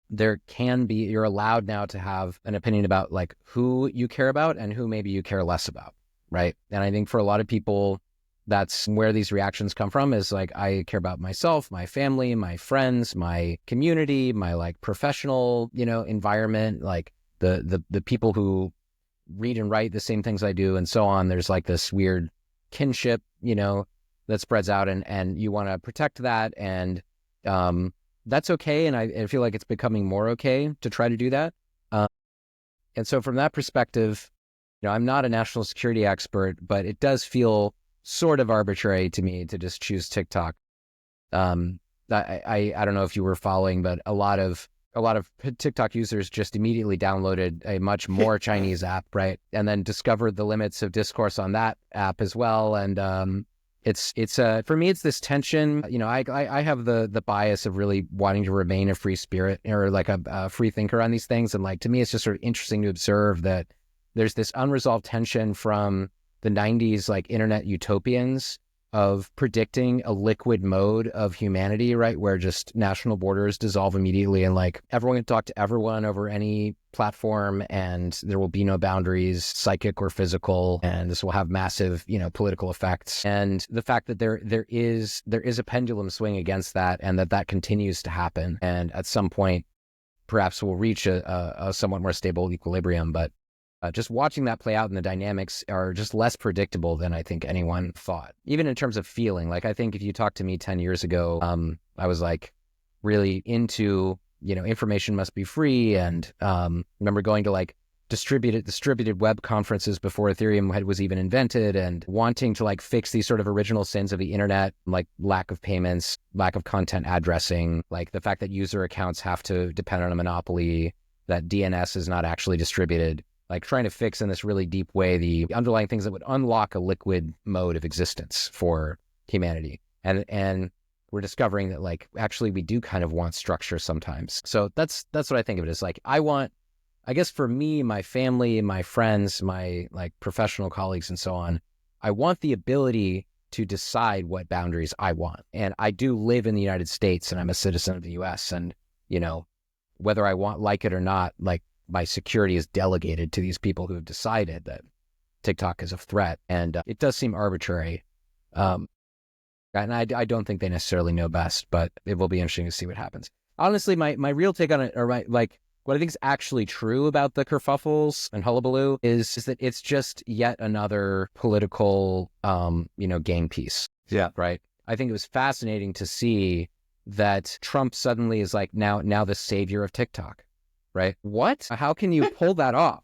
you're allowed now to have an opinion about like who you care about and who maybe you care less about, right? And I think for a lot of people, that's where these reactions come from is like, I care about myself, my family, my friends, my community, my like professional, environment, like the people who read and write the same things I do and so on. There's like this weird kinship, that spreads out and you want to protect that. And that's okay. And I feel like it's becoming more okay to try to do that. And so from that perspective, I'm not a national security expert, but it does feel sort of arbitrary to me to just choose TikTok. I don't know if you were following, but a lot of TikTok users just immediately downloaded a much more Chinese app, right? And then discovered the limits of discourse on that app as well. And it's for me, it's this tension. I have the bias of really wanting to remain a free spirit or like a free thinker on these things. And like, to me, it's just sort of interesting to observe that there's this unresolved tension from the 90s, like internet utopians of predicting a liquid mode of humanity, right? Where just national borders dissolve immediately and like everyone can talk to everyone over any platform and there will be no boundaries, psychic or physical, and this will have massive, political effects. And the fact that there is a pendulum swing against that and that continues to happen. And at some point, perhaps we'll reach a somewhat more stable equilibrium. But just watching that play out, and the dynamics are just less predictable than I think anyone thought, even in terms of feeling. Like, I think if you talked to me 10 years ago, I was like really into, information must be free. And remember going to like distributed web conferences before Ethereum was even invented, and wanting to like fix these sort of original sins of the internet, like lack of payments, lack of content addressing, like the fact that user accounts have to depend on a monopoly, that DNS is not actually distributed, like trying to fix in this really deep way the underlying things that would unlock a liquid mode of existence for humanity. And we're discovering that like actually we do kind of want structure sometimes. So that's what I think of it as. Like, I guess for me, my family, my friends, my like professional colleagues and so on, I want the ability to decide what boundaries I want. And I do live in the United States, and I'm a citizen of the US, and whether I like it or not, like my security is delegated to these people who have decided that TikTok is a threat. And it does seem arbitrary. And I don't think they necessarily know best, but it will be interesting to see what happens. Honestly, my real take on it, or what I think is actually true about the kerfuffles and hullabaloo is that it's just yet another political, game piece. Yeah. Right. I think it was fascinating to see that Trump suddenly is like now the savior of TikTok. Right. What? How can you pull that off?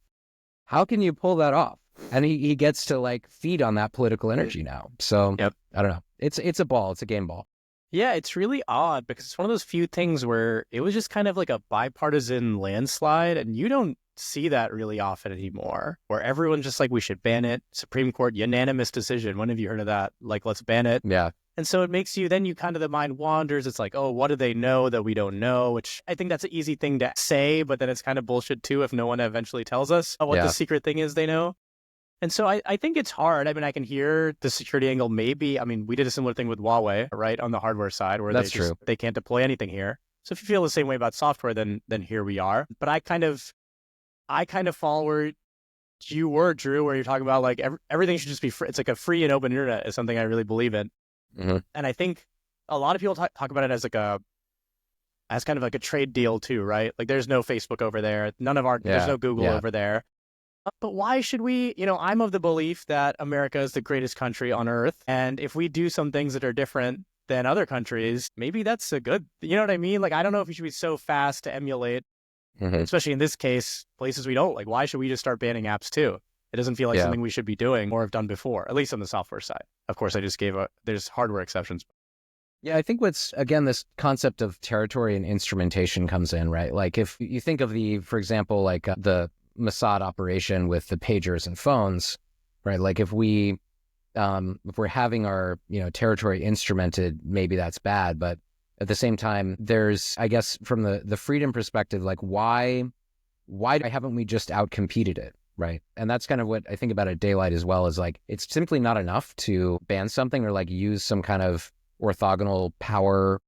How can you pull that off? And he gets to like feed on that political energy now. So Yep. I don't know. It's a ball. It's a game ball. Yeah, it's really odd because it's one of those few things where it was just kind of like a bipartisan landslide, and you don't see that really often anymore, where everyone's just like, we should ban it. Supreme Court unanimous decision. When have you heard of that? Like, let's ban it. Yeah. And so it makes you, then you kind of, the mind wanders. It's like, oh, what do they know that we don't know? Which I think that's an easy thing to say, but then it's kind of bullshit too if no one eventually tells us what the secret thing is they know. And so I think it's hard. I mean, I can hear the security angle maybe. I mean, we did a similar thing with Huawei, right, on the hardware side, where they can't deploy anything here. So if you feel the same way about software, then here we are. But I kind of fall where you were, Drew, where you're talking about like everything should just be free. It's like a free and open internet is something I really believe in. Mm-hmm. And I think a lot of people talk about it as as kind of like a trade deal too, right? Like there's no Facebook over there. There's no Google over there. But why should we, I'm of the belief that America is the greatest country on earth. And if we do some things that are different than other countries, maybe that's a good, you know what I mean? Like, I don't know if we should be so fast to emulate, especially in this case, places we don't like. Why should we just start banning apps too? It doesn't feel like something we should be doing or have done before, at least on the software side. Of course, I just there's hardware exceptions. Yeah, I think this concept of territory and instrumentation comes in, right? Like if you think of for example, like the Mossad operation with the pagers and phones, right? Like if we're having our, territory instrumented, maybe that's bad. But at the same time, there's, I guess from the freedom perspective, like why haven't we just outcompeted it? Right. And that's kind of what I think about at Daylight as well, is like, it's simply not enough to ban something or like use some kind of orthogonal power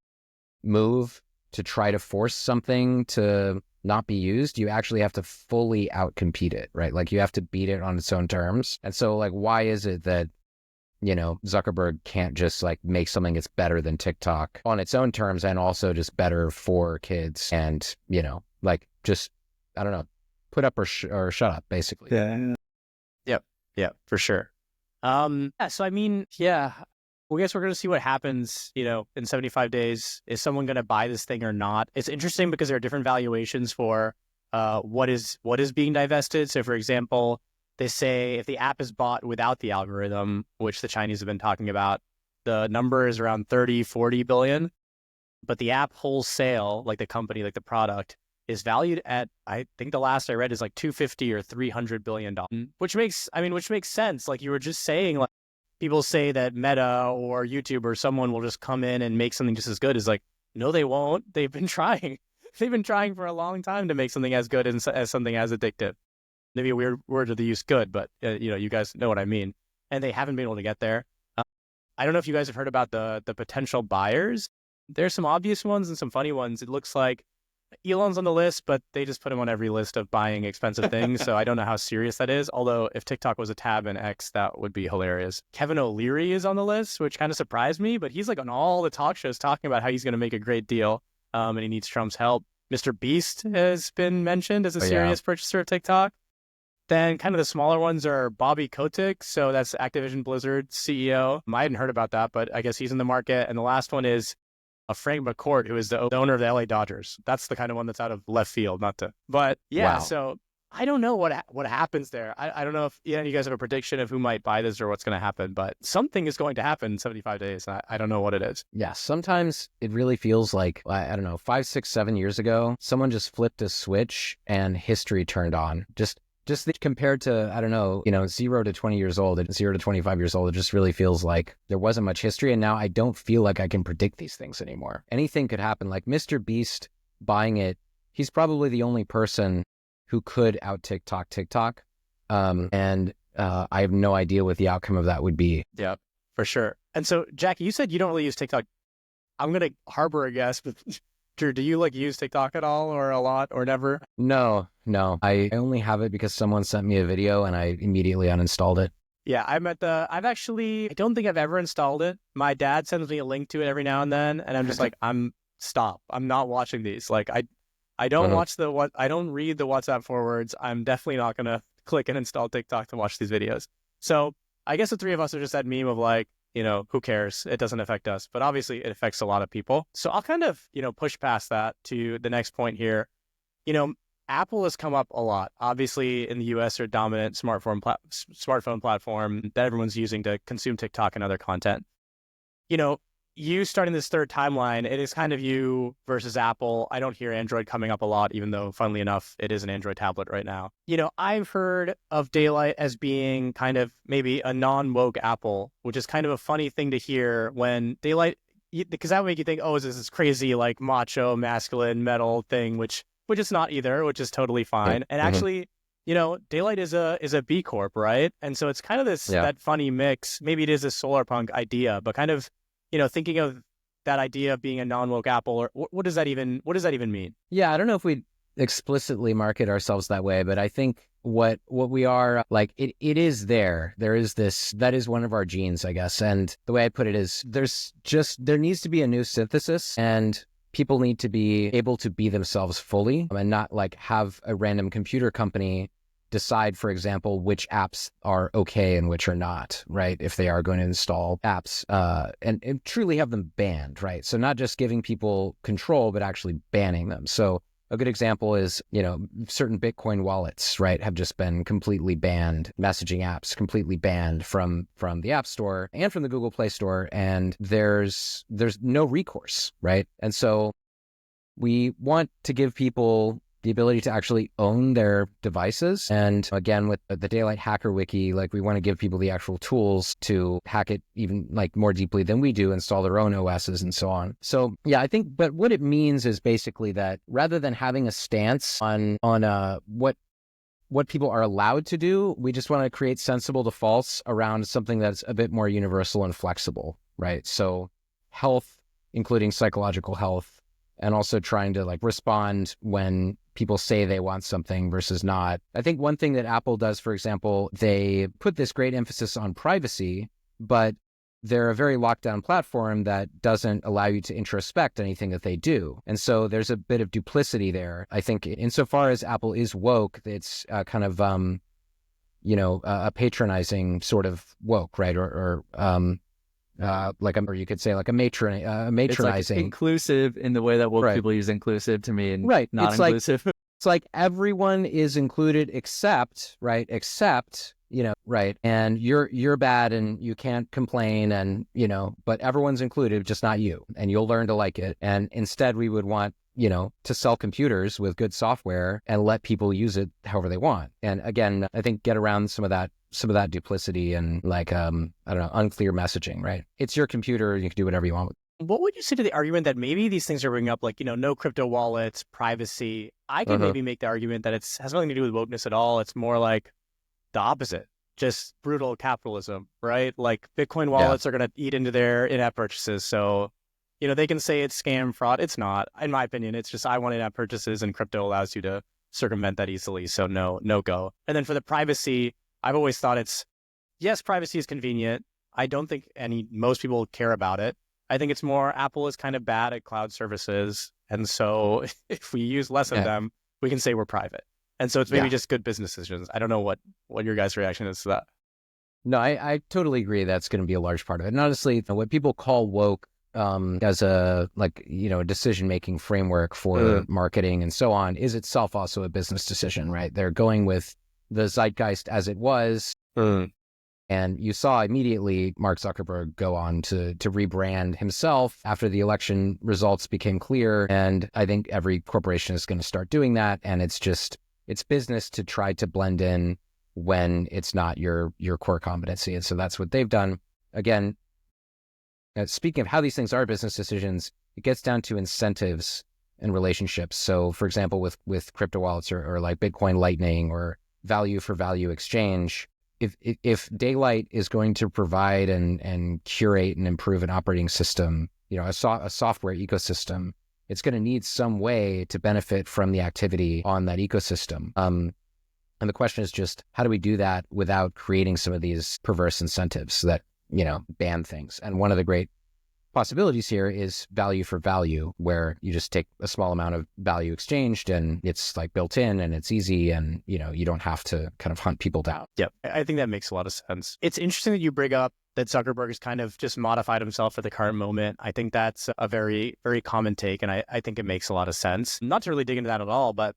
move to try to force something to not be used. You actually have to fully outcompete it, right? Like you have to beat it on its own terms. And so like, why is it that, Zuckerberg can't just like make something that's better than TikTok on its own terms and also just better for kids and, like just, I don't know, put up or shut up, basically. Yeah. Yeah, for sure. So I mean, well, I guess we're going to see what happens, in 75 days. Is someone going to buy this thing or not? It's interesting because there are different valuations for what is being divested. So, for example, they say if the app is bought without the algorithm, which the Chinese have been talking about, the number is around 30-40 billion. But the app wholesale, like the company, like the product, is valued at, I think the last I read is like 250 or 300 billion dollars, which makes sense. Like you were just saying, like, people say that Meta or YouTube or someone will just come in and make something just as good. Is like, no, they won't. They've been trying. They've been trying for a long time to make something as good as something as addictive. Maybe a weird word to the use good, but you guys know what I mean. And they haven't been able to get there. I don't know if you guys have heard about the potential buyers. There's some obvious ones and some funny ones. It looks like Elon's on the list, but they just put him on every list of buying expensive things. So I don't know how serious that is. Although if TikTok was a tab in X, that would be hilarious. Kevin O'Leary is on the list, which kind of surprised me, but he's like on all the talk shows talking about how he's going to make a great deal. And he needs Trump's help. Mr. Beast has been mentioned as a Oh, yeah. serious purchaser of TikTok. Then kind of the smaller ones are Bobby Kotick. So that's Activision Blizzard CEO. I hadn't heard about that, but I guess he's in the market. And the last one is Frank McCourt, who is the owner of the LA Dodgers. That's the kind of one that's out of left field, but yeah, Wow. So I don't know what happens there. I don't know if you guys have a prediction of who might buy this or what's going to happen, but something is going to happen in 75 days. I don't know what it is. Yeah, sometimes it really feels like, I don't know, 5, 6, 7 years ago, someone just flipped a switch and history turned on. Just compared to, I don't know, 0 to 20 years old, 0 to 25 years old, it just really feels like there wasn't much history. And now I don't feel like I can predict these things anymore. Anything could happen. Like Mr. Beast buying it, he's probably the only person who could out TikTok. And I have no idea what the outcome of that would be. Yeah, for sure. And so, Jackie, you said you don't really use TikTok. I'm going to harbor a guess, but Drew, do you use TikTok at all or a lot or never? No. I only have it because someone sent me a video and I immediately uninstalled it. Yeah, I don't think I've ever installed it. My dad sends me a link to it every now and then, and I'm just like, stop. I'm not watching these. Like, I don't watch I don't read the WhatsApp forwards. I'm definitely not going to click and install TikTok to watch these videos. So I guess the three of us are just that meme of like, who cares? It doesn't affect us, but obviously it affects a lot of people. So I'll kind of, push past that to the next point here. Apple has come up a lot. Obviously in the US, they're dominant smartphone platform that everyone's using to consume TikTok and other content. You starting this third timeline, it is kind of you versus Apple. I don't hear Android coming up a lot, even though, funnily enough, it is an Android tablet right now. I've heard of Daylight as being kind of maybe a non-woke Apple, which is kind of a funny thing to hear when Daylight, because that would make you think, oh, is this crazy, like macho, masculine, metal thing, which it's not either, which is totally fine. Yeah. And actually, Daylight is a B Corp, right? And so it's kind of that funny mix. Maybe it is a solar punk idea, but kind of, thinking of that idea of being a non-woke Apple, or what does that even mean? Yeah, I don't know if we explicitly market ourselves that way, but I think what we are, like, it is there. There is that is one of our genes, I guess. And the way I put it is there needs to be a new synthesis, and people need to be able to be themselves fully and not like have a random computer company decide, for example, which apps are okay and which are not, right? If they are going to install apps and truly have them banned, right? So not just giving people control, but actually banning them. So a good example is, certain Bitcoin wallets, right, have just been completely banned, messaging apps completely banned from the App Store and from the Google Play Store, and there's no recourse, right? And so we want to give people the ability to actually own their devices. And again, with the Daylight Hacker Wiki, like we want to give people the actual tools to hack it even like more deeply than we do, install their own OSs and so on. So yeah, I think, but what it means is basically that rather than having a stance on what people are allowed to do, we just want to create sensible defaults around something that's a bit more universal and flexible, right? So health, including psychological health, and also trying to like respond when people say they want something versus not. I think one thing that Apple does, for example, they put this great emphasis on privacy, but they're a very locked down platform that doesn't allow you to introspect anything that they do. And so there's a bit of duplicity there. I think insofar as Apple is woke, it's kind of, a patronizing sort of woke, right? Or or you could say like a matronizing. It's like inclusive in the way that woke people use inclusive to mean not inclusive. It's like everyone is included except, right? Except, right. And you're bad and you can't complain and, but everyone's included, just not you. And you'll learn to like it. And instead we would want, to sell computers with good software and let people use it however they want. And again, I think get around some of that duplicity and like, I don't know, unclear messaging, right? It's your computer. You can do whatever you want with it. What would you say to the argument that maybe these things are bringing up, like, no crypto wallets, privacy? I could maybe make the argument that it has nothing to do with wokeness at all. It's more like the opposite, just brutal capitalism, right? Like Bitcoin wallets are going to eat into their in-app purchases. So, they can say it's scam, fraud. It's not, in my opinion. It's just I want in-app purchases, and crypto allows you to circumvent that easily. So no go. And then for the privacy, I've always thought yes, privacy is convenient. I don't think most people care about it. I think it's more Apple is kind of bad at cloud services And so if we use less of them, we can say we're private. And so it's maybe just good business decisions. I don't know what your guys' reaction is to that. No, I totally agree. That's going to be a large part of it. And honestly, what people call woke as a decision-making framework for marketing and so on is itself also a business decision, right? They're going with the zeitgeist as it was. And you saw immediately Mark Zuckerberg go on to rebrand himself after the election results became clear. And I think every corporation is going to start doing that. And it's business to try to blend in when it's not your core competency. And so that's what they've done. Again, speaking of how these things are business decisions, it gets down to incentives and relationships. So for example, with crypto wallets or like Bitcoin Lightning or value for value exchange, if Daylight is going to provide and curate and improve an operating system, a software ecosystem, it's going to need some way to benefit from the activity on that ecosystem. And the question is just, how do we do that without creating some of these perverse incentives that, ban things? And one of the great possibilities here is value for value, where you just take a small amount of value exchanged and it's like built in and it's easy and, you don't have to kind of hunt people down. Yep. I think that makes a lot of sense. It's interesting that you bring up that Zuckerberg has kind of just modified himself for the current moment. I think that's a very, very common take. And I think it makes a lot of sense. Not to really dig into that at all, but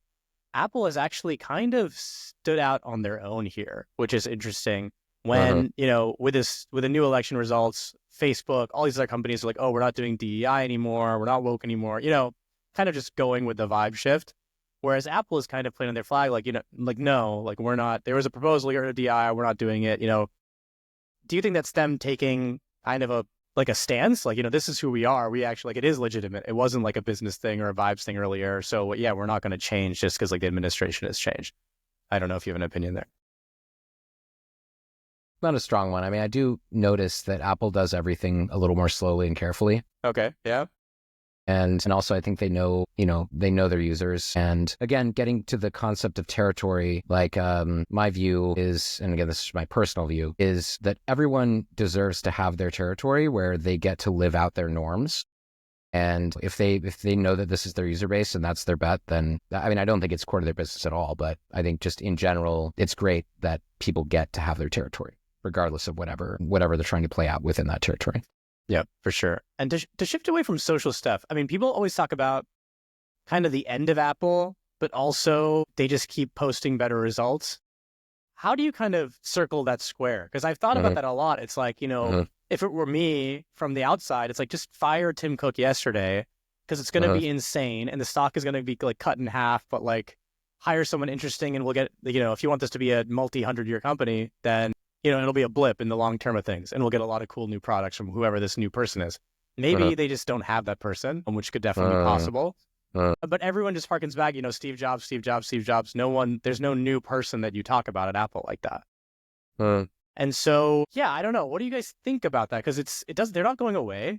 Apple has actually kind of stood out on their own here, which is interesting. When, with the new election results, Facebook, all these other companies are like, oh, we're not doing DEI anymore. We're not woke anymore, kind of just going with the vibe shift. Whereas Apple is kind of playing on their flag, no, we're not, there was a proposal here to DEI, we're not doing it, Do you think that's them taking kind of a stance? This is who we are. We actually, it is legitimate. It wasn't like a business thing or a vibes thing earlier. So yeah, we're not going to change just because the administration has changed. I don't know if you have an opinion there. Not a strong one. I mean, I do notice that Apple does everything a little more slowly and carefully. Okay. Yeah. And also I think they know their users. And again, getting to the concept of territory, my view is, and again, this is my personal view, is that everyone deserves to have their territory where they get to live out their norms. And if they know that this is their user base and that's their bet, then, I mean, I don't think it's core to their business at all, but I think just in general, it's great that people get to have their territory, regardless of whatever they're trying to play out within that territory. Yeah, for sure. And to shift away from social stuff, I mean, people always talk about kind of the end of Apple, but also they just keep posting better results. How do you kind of circle that square? Because I've thought about that a lot. It's like, if it were me from the outside, it's like, just fire Tim Cook yesterday because it's going to be insane and the stock is going to be cut in half, but hire someone interesting and we'll get, if you want this to be a multi-100-year company, then it'll be a blip in the long term of things and we'll get a lot of cool new products from whoever this new person is. Maybe they just don't have that person, which could definitely be possible. But everyone just harkens back, Steve Jobs. There's no new person that you talk about at Apple like that. And so, yeah, I don't know. What do you guys think about that? Because they're not going away.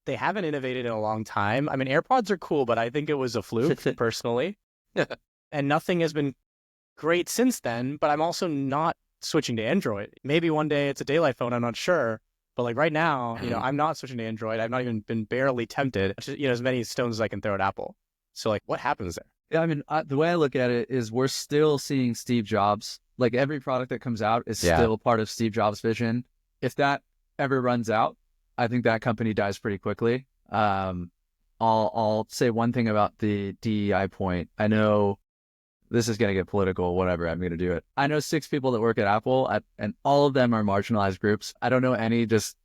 They haven't innovated in a long time. I mean, AirPods are cool, but I think it was a fluke personally. And nothing has been great since then, but I'm also not switching to Android. Maybe one day it's a Daylight phone, I'm not sure. But right now, I'm not switching to Android. I've not even been barely tempted. Just, as many stones as I can throw at Apple. So what happens there? Yeah, I mean, the way I look at it is we're still seeing Steve Jobs. Every product that comes out is still part of Steve Jobs' vision. If that ever runs out, I think that company dies pretty quickly. I'll say one thing about the DEI point. I know this is going to get political, whatever, I'm going to do it. I know 6 people that work at Apple, and all of them are marginalized groups. I don't know any just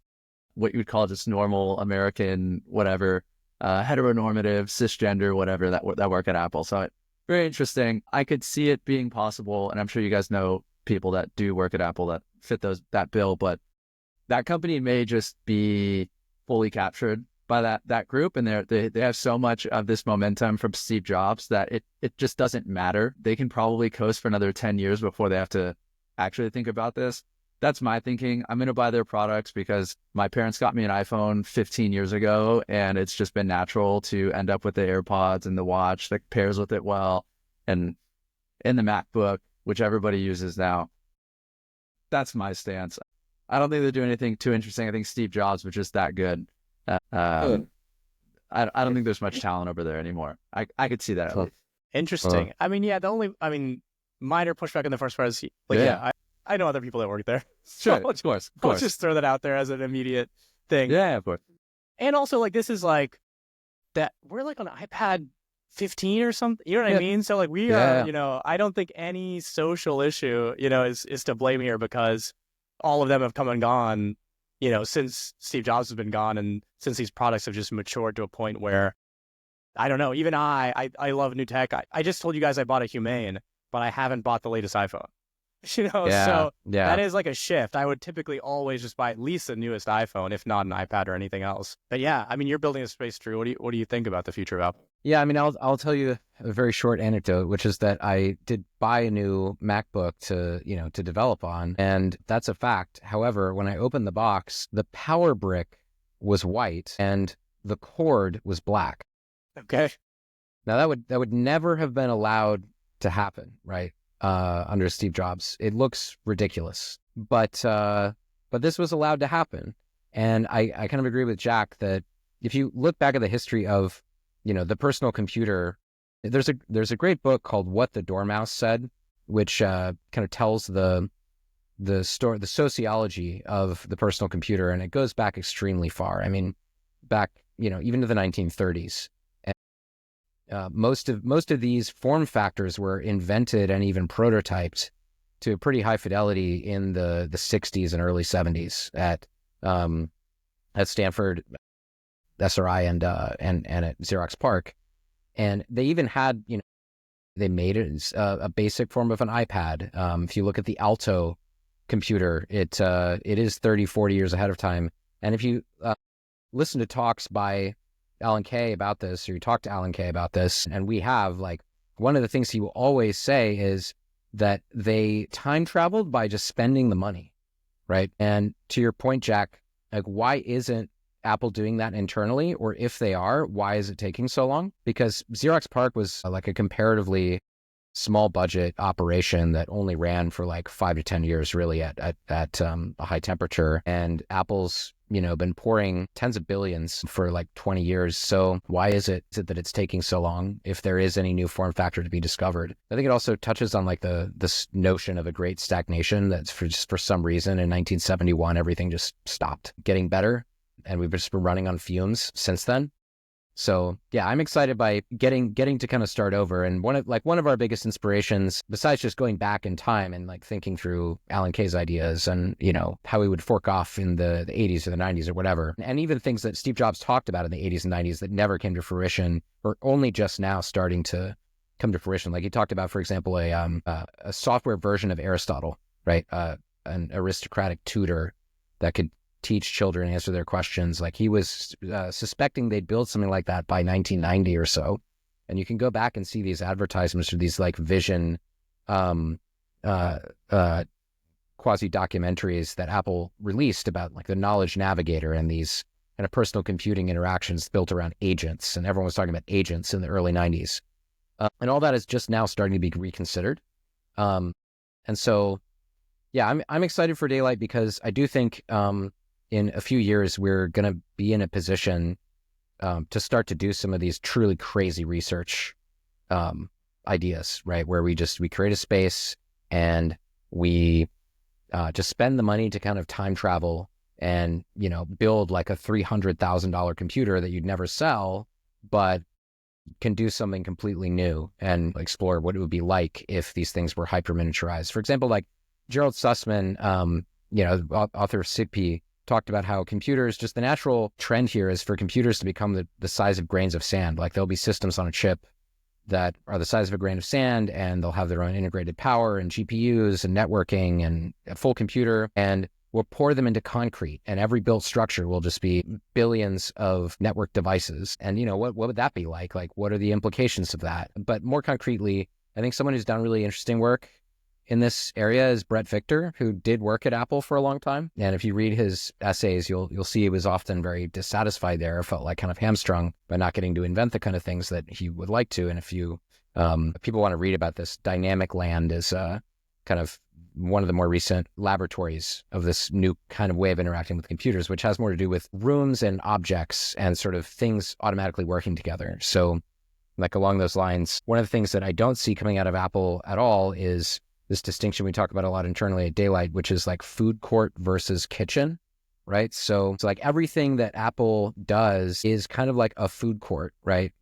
what you would call just normal American, whatever, heteronormative, cisgender, whatever, that work at Apple. So very interesting. I could see it being possible, and I'm sure you guys know people that do work at Apple that fit that bill, but that company may just be fully captured by that group, and they have so much of this momentum from Steve Jobs that it just doesn't matter. They can probably coast for another 10 years before they have to actually think about this. That's my thinking. I'm going to buy their products because my parents got me an iPhone 15 years ago, and it's just been natural to end up with the AirPods and the watch that pairs with it well, and in the MacBook, which everybody uses now. That's my stance. I don't think they do anything too interesting. I think Steve Jobs was just that good. I don't think there's much talent over there anymore. I could see that. At least. Interesting. I mean, minor pushback in the first part is I know other people that work there. Sure, So of course. I'll just throw that out there as an immediate thing. Yeah, of course. And also, like, this is like that we're like on iPad 15 or something. You know what I mean? So like we are, I don't think any social issue, is to blame here because all of them have come and gone, since Steve Jobs has been gone and since these products have just matured to a point where, I don't know, even I love new tech. I just told you guys I bought a Humane, but I haven't bought the latest iPhone. So that is like a shift. I would typically always just buy at least the newest iPhone, if not an iPad or anything else. But yeah, I mean, you're building a space, Drew. What do you think about the future of Apple? Yeah, I mean, I'll tell you a very short anecdote, which is that I did buy a new MacBook to develop on, and that's a fact. However, when I opened the box, the power brick was white and the cord was black. Okay. Now that would never have been allowed to happen, right? Under Steve Jobs. It looks ridiculous, but this was allowed to happen. And I kind of agree with Jack that if you look back at the history of, the personal computer, there's a great book called What the Dormouse Said, which kind of tells the sociology of the personal computer, and it goes back extremely far. I mean, back, even to the 1930s. Most of these form factors were invented and even prototyped to pretty high fidelity in the 60s and early 70s at Stanford, SRI, and at Xerox PARC, and they even had they made it a basic form of an iPad. If you look at the Alto computer, it is 30, 40 years ahead of time, and if you listen to talks by Alan Kay about this, or you talk to Alan Kay about this, and we have, like, one of the things he will always say is that they time traveled by just spending the money, right? And to your point, Jack, like, why isn't Apple doing that internally? Or if they are, why is it taking so long? Because Xerox PARC was like a comparatively small budget operation that only ran for like 5 to 10 years, really at a high temperature. And Apple's, been pouring tens of billions for like 20 years. So why is it that it's taking so long if there is any new form factor to be discovered? I think it also touches on like this notion of a great stagnation that's for some reason in 1971, everything just stopped getting better. And we've just been running on fumes since then. So yeah, I'm excited by getting to kind of start over. And one of our biggest inspirations, besides just going back in time and like thinking through Alan Kay's ideas and, how he would fork off in the 80s or the 90s or whatever. And even things that Steve Jobs talked about in the 80s and 90s that never came to fruition or only just now starting to come to fruition. Like he talked about, for example, a software version of Aristotle, right? An aristocratic tutor that could teach children, answer their questions. Like he was suspecting they'd build something like that by 1990 or so. And you can go back and see these advertisements or these like vision quasi-documentaries that Apple released about like the knowledge navigator and these kind of personal computing interactions built around agents. And everyone was talking about agents in the early 90s. And all that is just now starting to be reconsidered. And so, yeah, I'm excited for Daylight because I do think in a few years, we're going to be in a position to start to do some of these truly crazy research ideas, right? Where we create a space and we just spend the money to kind of time travel and, build like a $300,000 computer that you'd never sell, but can do something completely new and explore what it would be like if these things were hyper miniaturized. For example, like Gerald Sussman, author of SIGP, talked about how computers, just the natural trend here is for computers to become the size of grains of sand. Like there'll be systems on a chip that are the size of a grain of sand, and they'll have their own integrated power and GPUs and networking and a full computer, and we'll pour them into concrete, and every built structure will just be billions of network devices. And what would that be like? Like, what are the implications of that? But more concretely, I think someone who's done really interesting work in this area is Bret, who did work at Apple for a long time. And if you read his essays, you'll see he was often very dissatisfied there, felt like kind of hamstrung by not getting to invent the kind of things that he would like to. And if people want to read about this, Dynamicland is kind of one of the more recent laboratories of this new kind of way of interacting with computers, which has more to do with rooms and objects and sort of things automatically working together. So like along those lines, one of the things that I don't see coming out of Apple at all is this distinction we talk about a lot internally at Daylight, which is like food court versus kitchen, right? So it's like everything that Apple does is kind of like a food court, right?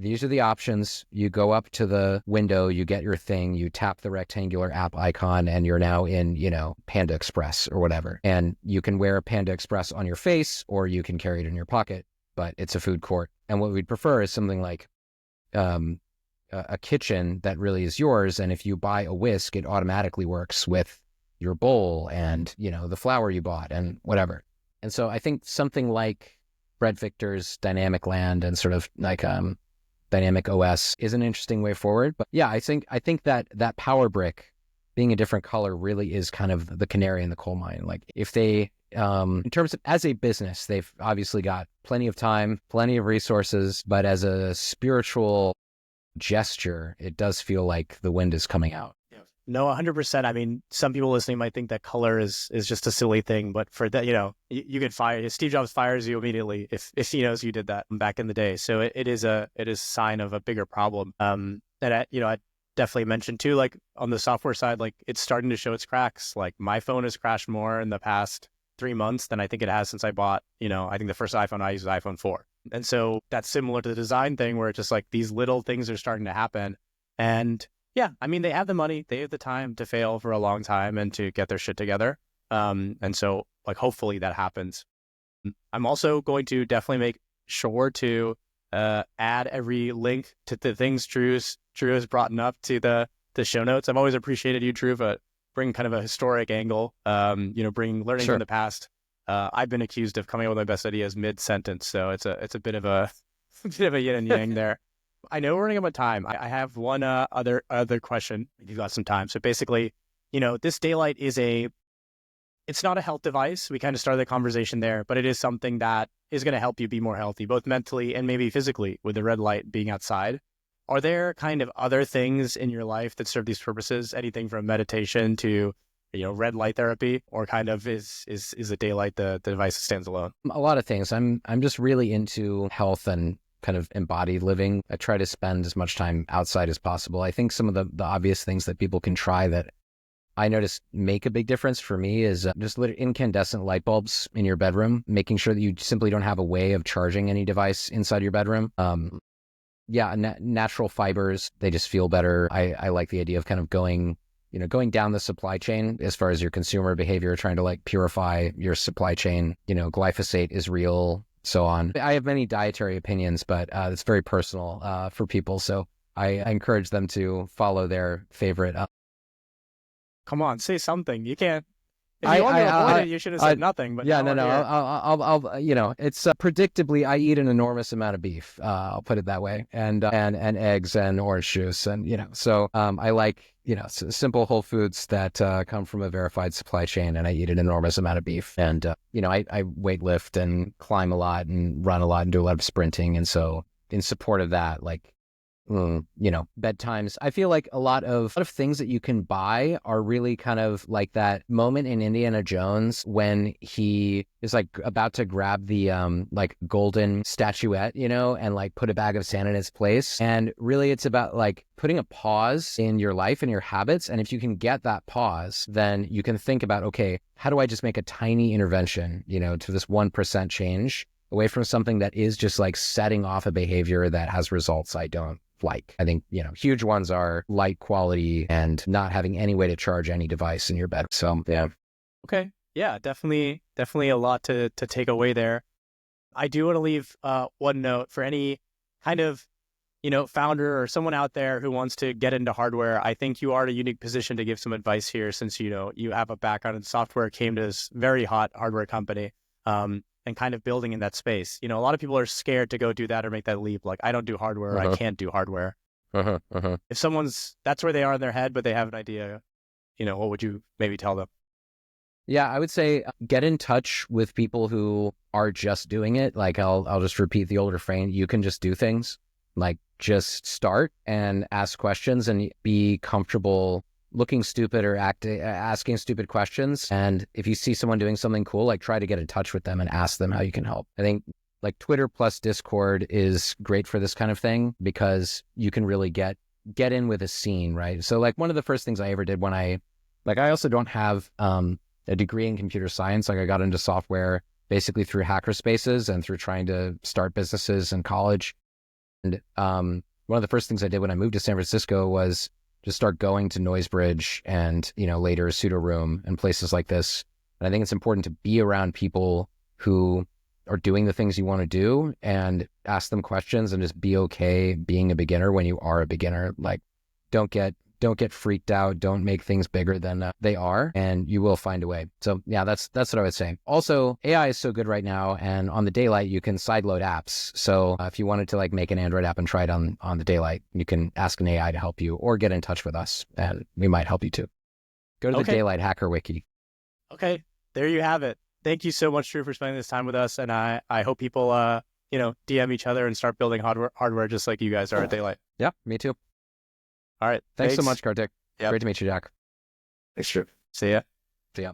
These are the options. You go up to the window, you get your thing, you tap the rectangular app icon, and you're now in, Panda Express or whatever. And you can wear Panda Express on your face, or you can carry it in your pocket, but it's a food court. And what we'd prefer is something like a kitchen that really is yours. And if you buy a whisk, it automatically works with your bowl and, the flour you bought and whatever. And so I think something like Bret Victor's Dynamicland and sort of like Dynamic OS is an interesting way forward. But yeah, I think that power brick being a different color really is kind of the canary in the coal mine. Like if they, in terms of as a business, they've obviously got plenty of time, plenty of resources, but as a spiritual gesture, it does feel like the wind is coming out. No, 100%. I mean, some people listening might think that color is just a silly thing, but for that, you get fired. Steve Jobs fires you immediately if he knows you did that back in the day. So it is a sign of a bigger problem. And I definitely mentioned too, like on the software side, like it's starting to show its cracks. Like my phone has crashed more in the past 3 months than I think it has since I bought, I think the first iPhone I used was iPhone 4. And so that's similar to the design thing where it's just like these little things are starting to happen. And yeah, I mean, they have the money, they have the time to fail for a long time and to get their shit together. And so like, hopefully that happens. I'm also going to definitely make sure to add every link to the things Drew has brought up to the show notes. I've always appreciated you, Drew, but bring kind of a historic angle, bring learning Sure. from the past. I've been accused of coming up with my best ideas mid-sentence, so it's a bit of a yin and yang there. I know we're running out of time. I have one other question if you've got some time. So basically, this Daylight it's not a health device. We kind of started the conversation there, but it is something that is going to help you be more healthy, both mentally and maybe physically with the red light being outside. Are there kind of other things in your life that serve these purposes? Anything from meditation to, red light therapy, or kind of is a Daylight the device that stands alone? A lot of things. I'm just really into health and kind of embodied living. I try to spend as much time outside as possible. I think some of the obvious things that people can try that I notice make a big difference for me is just incandescent light bulbs in your bedroom, making sure that you simply don't have a way of charging any device inside your bedroom. Natural fibers, they just feel better. I like the idea of kind of going down the supply chain as far as your consumer behavior, trying to like purify your supply chain. Glyphosate is real, so on. I have many dietary opinions, but it's very personal for people. So I encourage them to follow their favorite. Come on, say something. You can't. If you want to avoid it, you should have said nothing. But yeah, no. I'll it's predictably I eat an enormous amount of beef. I'll put it that way, and eggs and orange juice, and so I like simple whole foods that come from a verified supply chain, and I eat an enormous amount of beef, and I weight lift and climb a lot and run a lot and do a lot of sprinting, and so in support of that, like. Bedtimes. I feel like a lot of things that you can buy are really kind of like that moment in Indiana Jones when he is like about to grab the like golden statuette, and like put a bag of sand in its place. And really it's about like putting a pause in your life and your habits. And if you can get that pause, then you can think about, okay, how do I just make a tiny intervention, to this 1% change away from something that is just like setting off a behavior that has results I don't like. I think, huge ones are light quality and not having any way to charge any device in your bed. So, yeah. Okay. Yeah, definitely a lot to take away there. I do want to leave one note for any kind of, founder or someone out there who wants to get into hardware. I think you are in a unique position to give some advice here since, you have a background in software, came to this very hot hardware company. And kind of building in that space. A lot of people are scared to go do that or make that leap. Like, I don't do hardware. I can't do hardware. If that's where they are in their head, but they have an idea, what would you maybe tell them? Yeah, I would say get in touch with people who are just doing it. Like I'll just repeat the old refrain. You can just do things. Like just start and ask questions and be comfortable looking stupid or asking stupid questions. And if you see someone doing something cool, like try to get in touch with them and ask them how you can help. I think like Twitter plus Discord is great for this kind of thing because you can really get in with a scene, right? So like one of the first things I ever did when I also don't have a degree in computer science. Like I got into software basically through hacker spaces and through trying to start businesses in college. And one of the first things I did when I moved to San Francisco was just start going to Noisebridge and, later Pseudo Room and places like this. And I think it's important to be around people who are doing the things you want to do and ask them questions and just be okay being a beginner when you are a beginner. Like don't get freaked out. Don't make things bigger than they are, and you will find a way. So yeah, that's what I would say. Also, AI is so good right now, and on the Daylight, you can sideload apps. So if you wanted to like make an Android app and try it on the Daylight, you can ask an AI to help you or get in touch with us, and we might help you too. Go to the Daylight Hacker Wiki. Okay, there you have it. Thank you so much, Drew, for spending this time with us, and I hope people DM each other and start building hardware just like you guys are at Daylight. Yeah, me too. All right. Thanks so much, Kartik. Yep. Great to meet you, Jack. Thanks, Drew. See ya. See ya.